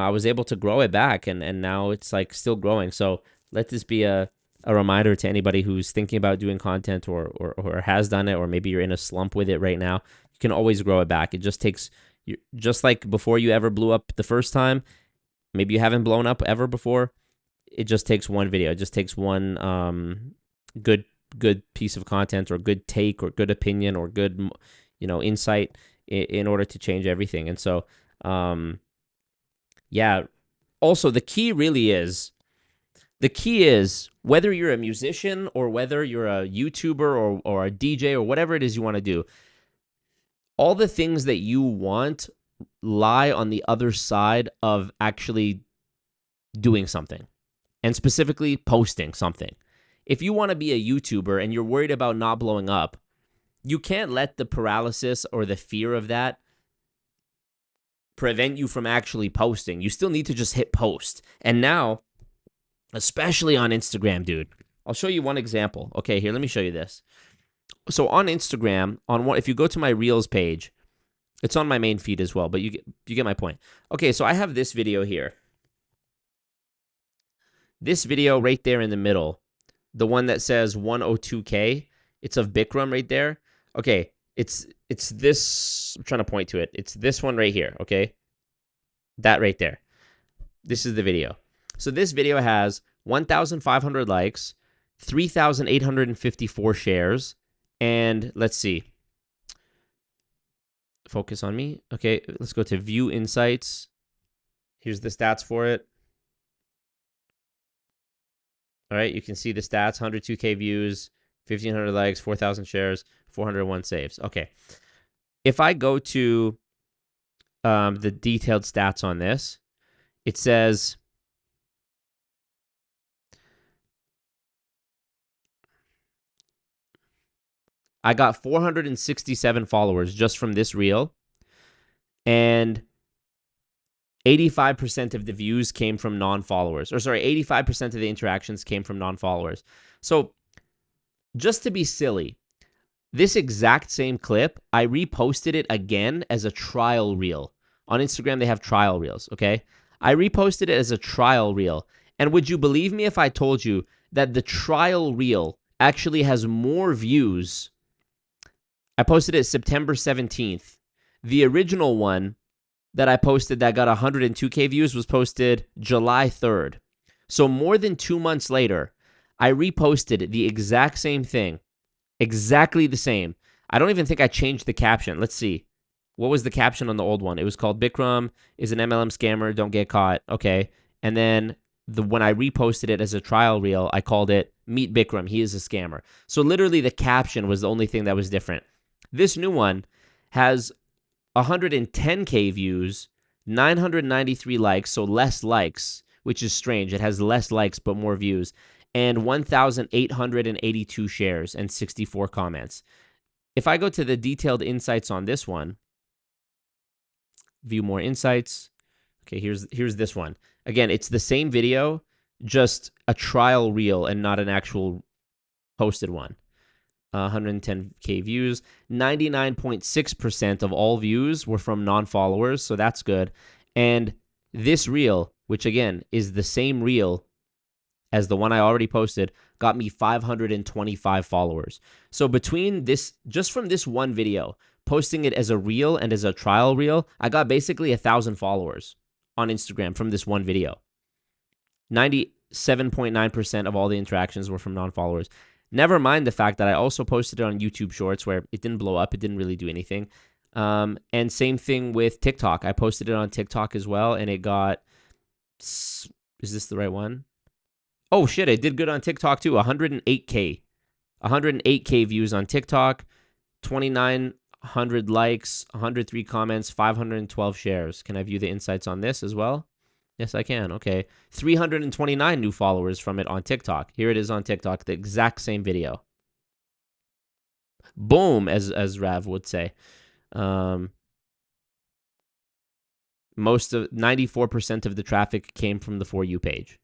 was able to grow it back, and now it's like still growing. So let this be a reminder to anybody who's thinking about doing content or has done it, or maybe you're in a slump with it right now. You can always grow it back. It just takes, just like before you ever blew up the first time, maybe you haven't blown up ever before. It just takes one video. It just takes one good piece of content, or good take, or good opinion, or good insight in order to change everything. And so yeah, also the key is whether you're a musician or whether you're a YouTuber or a DJ or whatever it is you want to do, all the things that you want lie on the other side of actually doing something, and specifically posting something. If you want to be a YouTuber and you're worried about not blowing up, you can't let the paralysis or the fear of that prevent you from actually posting. You still need to just hit post. And now, especially on Instagram, dude, I'll show you one example. Okay, here, let me show you this. So on Instagram, if you go to my Reels page, it's on my main feed as well, but you get my point. Okay, so I have this video here. This video right there in the middle, the one that says 102K, it's of Bikram right there. Okay, it's this, I'm trying to point to it. It's this one right here, okay? That right there. This is the video. So this video has 1,500 likes, 3,854 shares, and let's see. Focus on me. Okay, let's go to View Insights. Here's the stats for it. All right, you can see the stats, 102K views, 1,500 likes, 4,000 shares, 401 saves. Okay. If I go to the detailed stats on this, it says I got 467 followers just from this reel, and 85% of the views came from non-followers. Or sorry, 85% of the interactions came from non-followers. So just to be silly, this exact same clip, I reposted it again as a trial reel. On Instagram, they have trial reels, okay? I reposted it as a trial reel. And would you believe me if I told you that the trial reel actually has more views? I posted it September 17th. The original one that I posted that got 102K views was posted July 3rd. So more than 2 months later, I reposted the exact same thing. Exactly the same. I don't even think I changed the caption. Let's see. What was the caption on the old one? It was called Bikram is an MLM scammer. Don't get caught. Okay. And then when I reposted it as a trial reel, I called it Meet Bikram. He is a scammer. So literally the caption was the only thing that was different. This new one has 110K views, 993 likes, so less likes, which is strange. It has less likes but more views, and 1,882 shares and 64 comments. If I go to the detailed insights on this one, view more insights. Okay, here's this one. Again, it's the same video, just a trial reel and not an actual posted one. 110K views. 99.6% of all views were from non-followers, so that's good. And this reel, which again is the same reel as the one I already posted, got me 525 followers. So between this, just from this one video, posting it as a reel and as a trial reel, I got basically 1,000 followers on Instagram from this one video. 97.9% of all the interactions were from non-followers. Never mind the fact that I also posted it on YouTube Shorts where it didn't blow up. It didn't really do anything. And same thing with TikTok. I posted it on TikTok as well, and it got... Is this the right one? Oh, shit, it did good on TikTok too. 108K. 108K views on TikTok, 2,900 likes, 103 comments, 512 shares. Can I view the insights on this as well? Yes, I can. Okay. 329 new followers from it on TikTok. Here it is on TikTok, the exact same video. Boom, as Rav would say. Most of 94% of the traffic came from the For You page.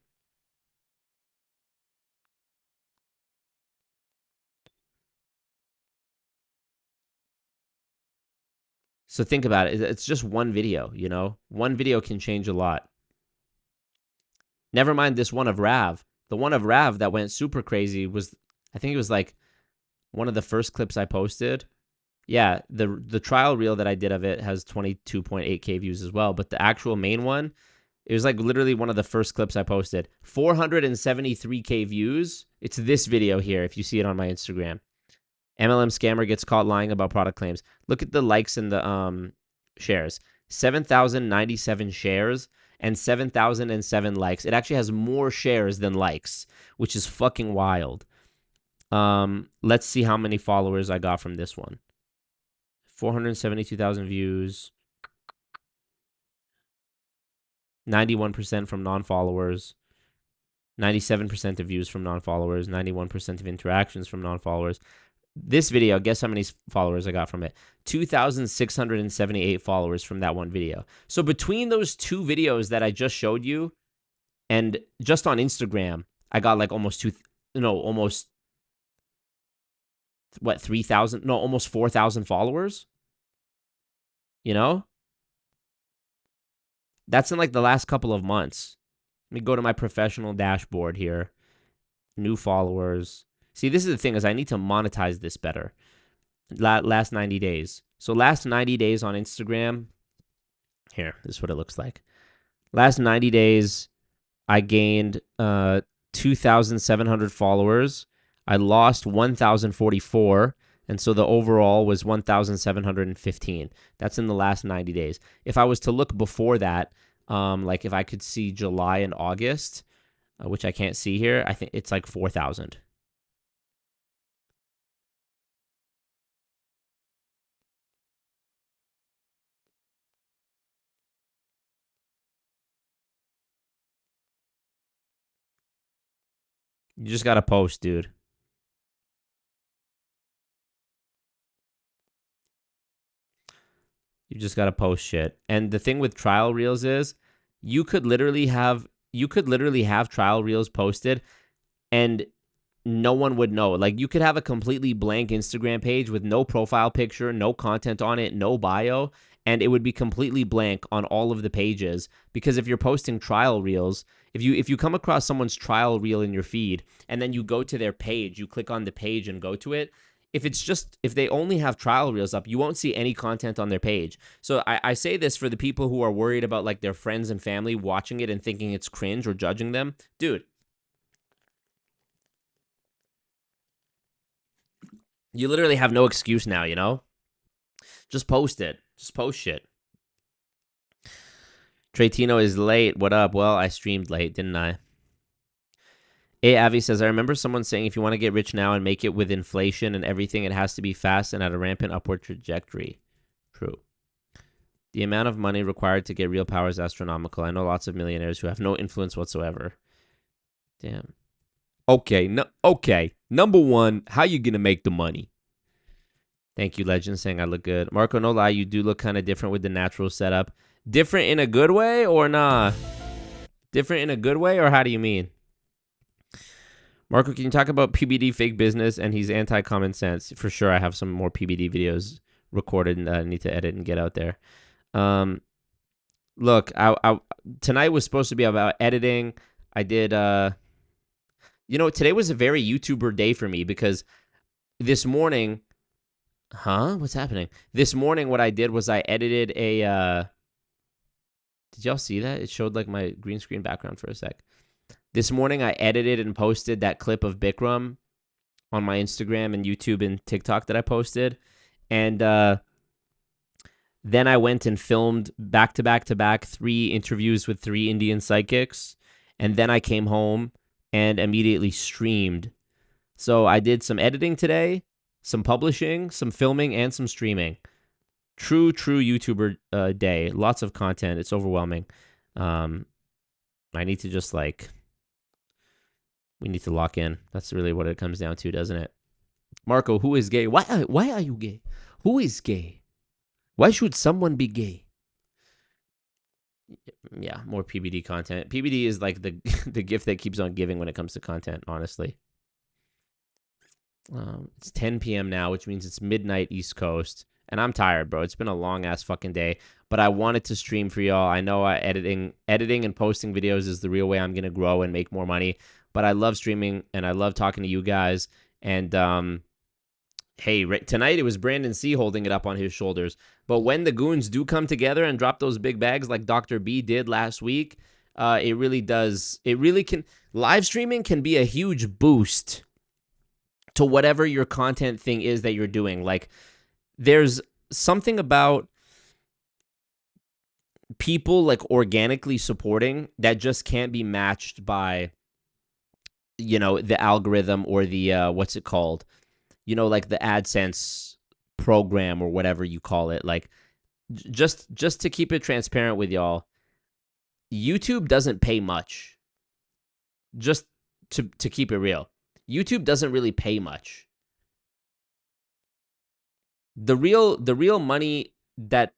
So think about it. It's just one video, you know? One video can change a lot. Never mind this one of Rav. The one of Rav that went super crazy was, I think it was like one of the first clips I posted. Yeah, the trial reel that I did of it has 22.8K views as well. But the actual main one, it was like literally one of the first clips I posted. 473K views. It's this video here, if you see it on my Instagram. MLM scammer gets caught lying about product claims. Look at the likes and the shares. 7,097 shares and 7,007 likes. It actually has more shares than likes, which is fucking wild. Let's see how many followers I got from this one. 472,000 views. 91% from non-followers. 97% of views from non-followers. 91% of interactions from non-followers. This video, guess how many followers I got from it? 2,678 followers from that one video. So between those two videos that I just showed you, and just on Instagram, I got like almost 3,000, no, almost 4,000 followers. You know? That's in like the last couple of months. Let me go to my professional dashboard here. New followers. See, this is the thing, is I need to monetize this better. Last 90 days. So last 90 days on Instagram. Here, this is what it looks like. Last 90 days, I gained 2,700 followers. I lost 1,044. And so the overall was 1,715. That's in the last 90 days. If I was to look before that, like if I could see July and August, which I can't see here, I think it's like 4,000. You just gotta post, dude. You just gotta post shit. And the thing with trial reels is, you could literally have trial reels posted and no one would know. Like, you could have a completely blank Instagram page with no profile picture, no content on it, no bio, and it would be completely blank on all of the pages. Because if you're posting trial reels, if you come across someone's trial reel in your feed and then you go to their page, you click on the page and go to it, if they only have trial reels up, you won't see any content on their page. So I say this for the people who are worried about like their friends and family watching it and thinking it's cringe or judging them. Dude, you literally have no excuse now, you know? Just post it. Just post shit. Tretino is late. What up? Well, I streamed late, didn't I? A. Avi says, I remember someone saying if you want to get rich now and make it with inflation and everything, it has to be fast and at a rampant upward trajectory. True. The amount of money required to get real power is astronomical. I know lots of millionaires who have no influence whatsoever. Damn. Okay. Number one, how you going to make the money? Thank you, Legend, saying I look good. Marco, no lie, you do look kind of different with the natural setup. Different in a good way or nah? Different in a good way, or how do you mean? Marco, can you talk about PBD fake business and he's anti-common sense? For sure, I have some more PBD videos recorded and I need to edit and get out there. Look, tonight was supposed to be about editing. I did, today was a very YouTuber day for me because this morning, what's happening? This morning, what I did was I edited a, did y'all see that? It showed like my green screen background for a sec. This morning, I edited and posted that clip of Bikram on my Instagram and YouTube and TikTok that I posted. And then I went and filmed back to back 3 interviews with 3 Indian psychics. And then I came home and immediately streamed. So I did some editing today, some publishing, some filming, and some streaming. True YouTuber day. Lots of content. It's overwhelming. I need to just we need to lock in. That's really what it comes down to, doesn't it? Marco, who is gay? Why are you gay? Who is gay? Why should someone be gay? Yeah, more PBD content. PBD is like the gift that keeps on giving when it comes to content, honestly. It's 10 p.m. now, which means it's midnight East Coast. And I'm tired, bro. It's been a long-ass fucking day. But I wanted to stream for y'all. I know editing and posting videos is the real way I'm going to grow and make more money. But I love streaming, and I love talking to you guys. And, hey, tonight it was Brandon C. holding it up on his shoulders. But when the goons do come together and drop those big bags like Dr. B did last week, it really does. It really can. Live streaming can be a huge boost to whatever your content thing is that you're doing. Like, there's something about people like organically supporting that just can't be matched by, the algorithm or the, what's it called? Like the AdSense program or whatever you call it. Like, just to keep it transparent with y'all, YouTube doesn't pay much. Just to keep it real. YouTube doesn't really pay much. The real money that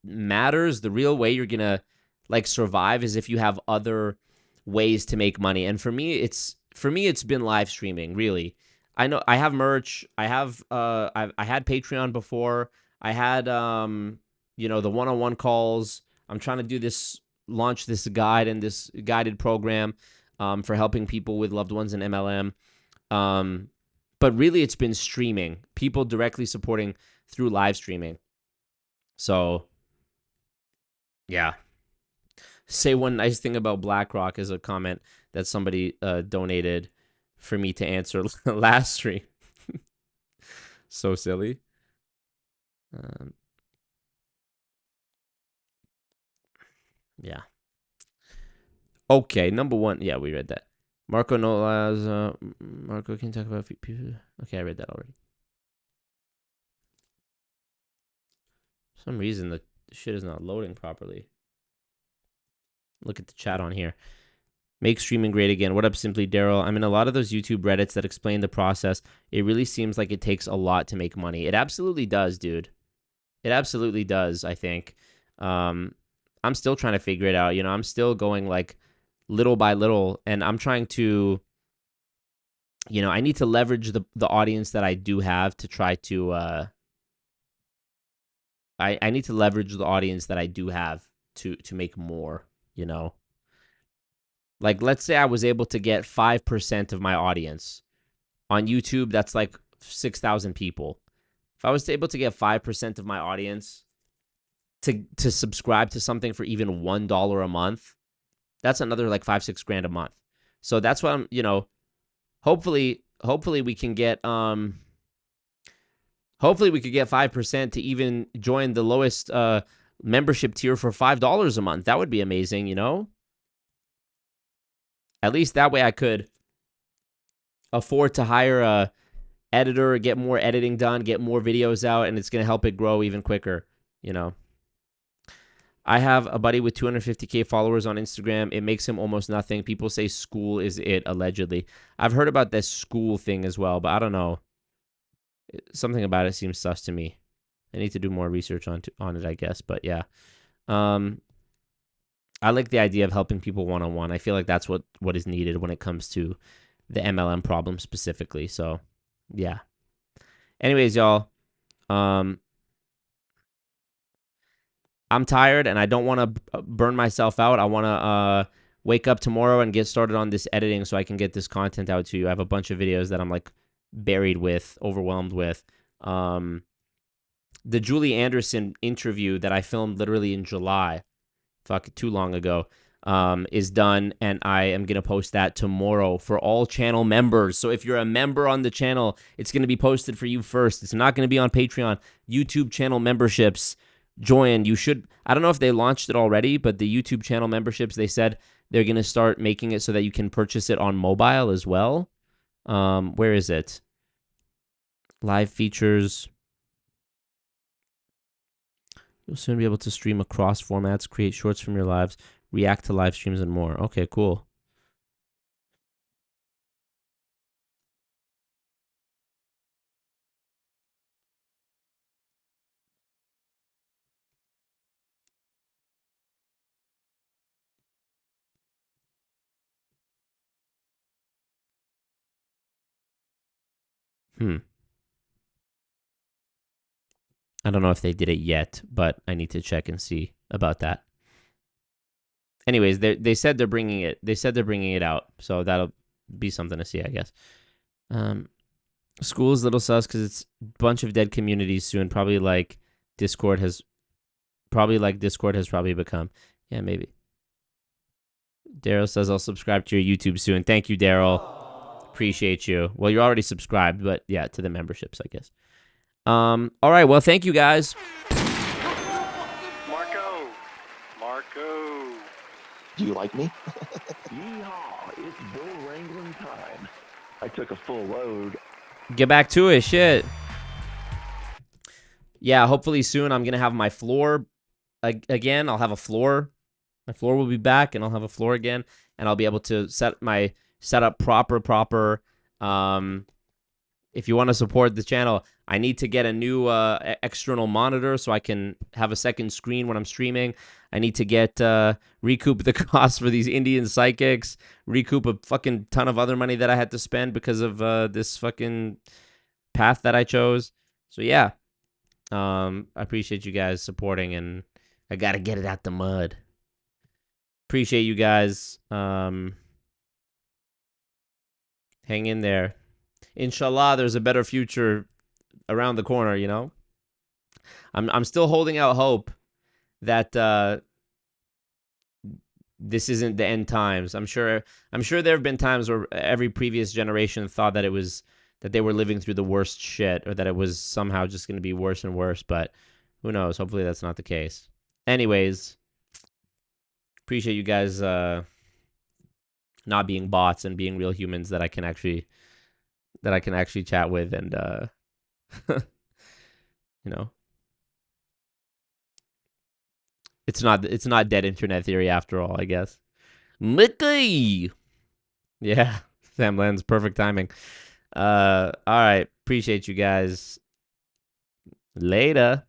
matters, the real way you're gonna survive is if you have other ways to make money. And for me it's been live streaming, really. I know I have merch. I have I had Patreon before. I had the one-on-one calls. I'm trying to launch this guide and this guided program for helping people with loved ones in MLM. But really it's been streaming, people directly supporting through live streaming. So yeah. Say one nice thing about BlackRock is a comment that somebody donated for me to answer last stream. So silly. Yeah. Okay, number 1. Yeah, we read that. Marco Nolas. Marco, can you talk about people? Okay, I read that already. For some reason, the shit is not loading properly. Look at the chat on here. Make streaming great again. What up, Simply Daryl? I'm in a lot of those YouTube Reddits that explain the process. It really seems like it takes a lot to make money. It absolutely does, dude. It absolutely does, I think. I'm still trying to figure it out. You know, I'm still going like little by little, and I'm trying to, you know, I need to leverage the audience that I do have to try to, I need to leverage the audience that I do have to make more, you know. Like, let's say I was able to get 5% of my audience on YouTube. That's like 6,000 people. If I was able to get 5% of my audience to subscribe to something for even $1 a month, that's another like 5-6 grand a month. So that's what I'm, you know, hopefully we can get hopefully we could get 5% to even join the lowest membership tier for $5 a month. That would be amazing, you know? At least that way I could afford to hire a editor, get more editing done, get more videos out, and it's going to help it grow even quicker, you know? I have a buddy with 250K followers on Instagram. It makes him almost nothing. People say school is it, allegedly. I've heard about this school thing as well, but I don't know. Something about it seems sus to me. I need to do more research on it, I guess. But yeah. I like the idea of helping people one-on-one. I feel like that's what is needed when it comes to the MLM problem specifically. So, yeah. Anyways, y'all. I'm tired and I don't want to burn myself out. I want to wake up tomorrow and get started on this editing so I can get this content out to you. I have a bunch of videos that I'm like buried with, overwhelmed with. The Julie Anderson interview that I filmed literally in July, too long ago, is done, and I am going to post that tomorrow for all channel members. So if you're a member on the channel, it's going to be posted for you first. It's not going to be on Patreon. YouTube channel memberships, join. You should, I don't know if they launched it already, but the YouTube channel memberships, they said they're going to start making it so that you can purchase it on mobile as well. Where is it? Live features. You'll soon be able to stream across formats, create shorts from your lives, react to live streams, and more. Okay, cool. I don't know if they did it yet, but I need to check and see about that. Anyways, they said they're bringing it. They said they're bringing it out, so that'll be something to see, I guess. School is little sus because it's a bunch of dead communities soon. Probably like Discord has probably become. Yeah, maybe. Daryl says I'll subscribe to your YouTube soon. Thank you, Daryl. Appreciate you. Well, you're already subscribed, but yeah, to the memberships, I guess. All right. Well, thank you guys. Marco. Do you like me? Yeehaw, it's bull wrangling time. I took a full load. Get back to it. Shit. Yeah, hopefully soon I'm going to have my floor again. I'll have a floor. My floor will be back, and I'll have a floor again, and I'll be able to set my setup proper. If you want to support the channel, I need to get a new external monitor so I can have a second screen when I'm streaming. I need to get recoup the costs for these Indian psychics, recoup a fucking ton of other money that I had to spend because of this fucking path that I chose. So yeah, I appreciate you guys supporting, and I got to get it out the mud. Appreciate you guys. Hang in there. Inshallah, there's a better future around the corner, you know? I'm still holding out hope that this isn't the end times. I'm sure there have been times where every previous generation thought that that they were living through the worst shit, or that it was somehow just going to be worse and worse, but who knows? Hopefully that's not the case. Anyways, appreciate you guys not being bots and being real humans that I can actually chat with, and you know, it's not dead internet theory after all, I guess. Mickey, yeah, Sam Land's perfect timing. All right, appreciate you guys. Later.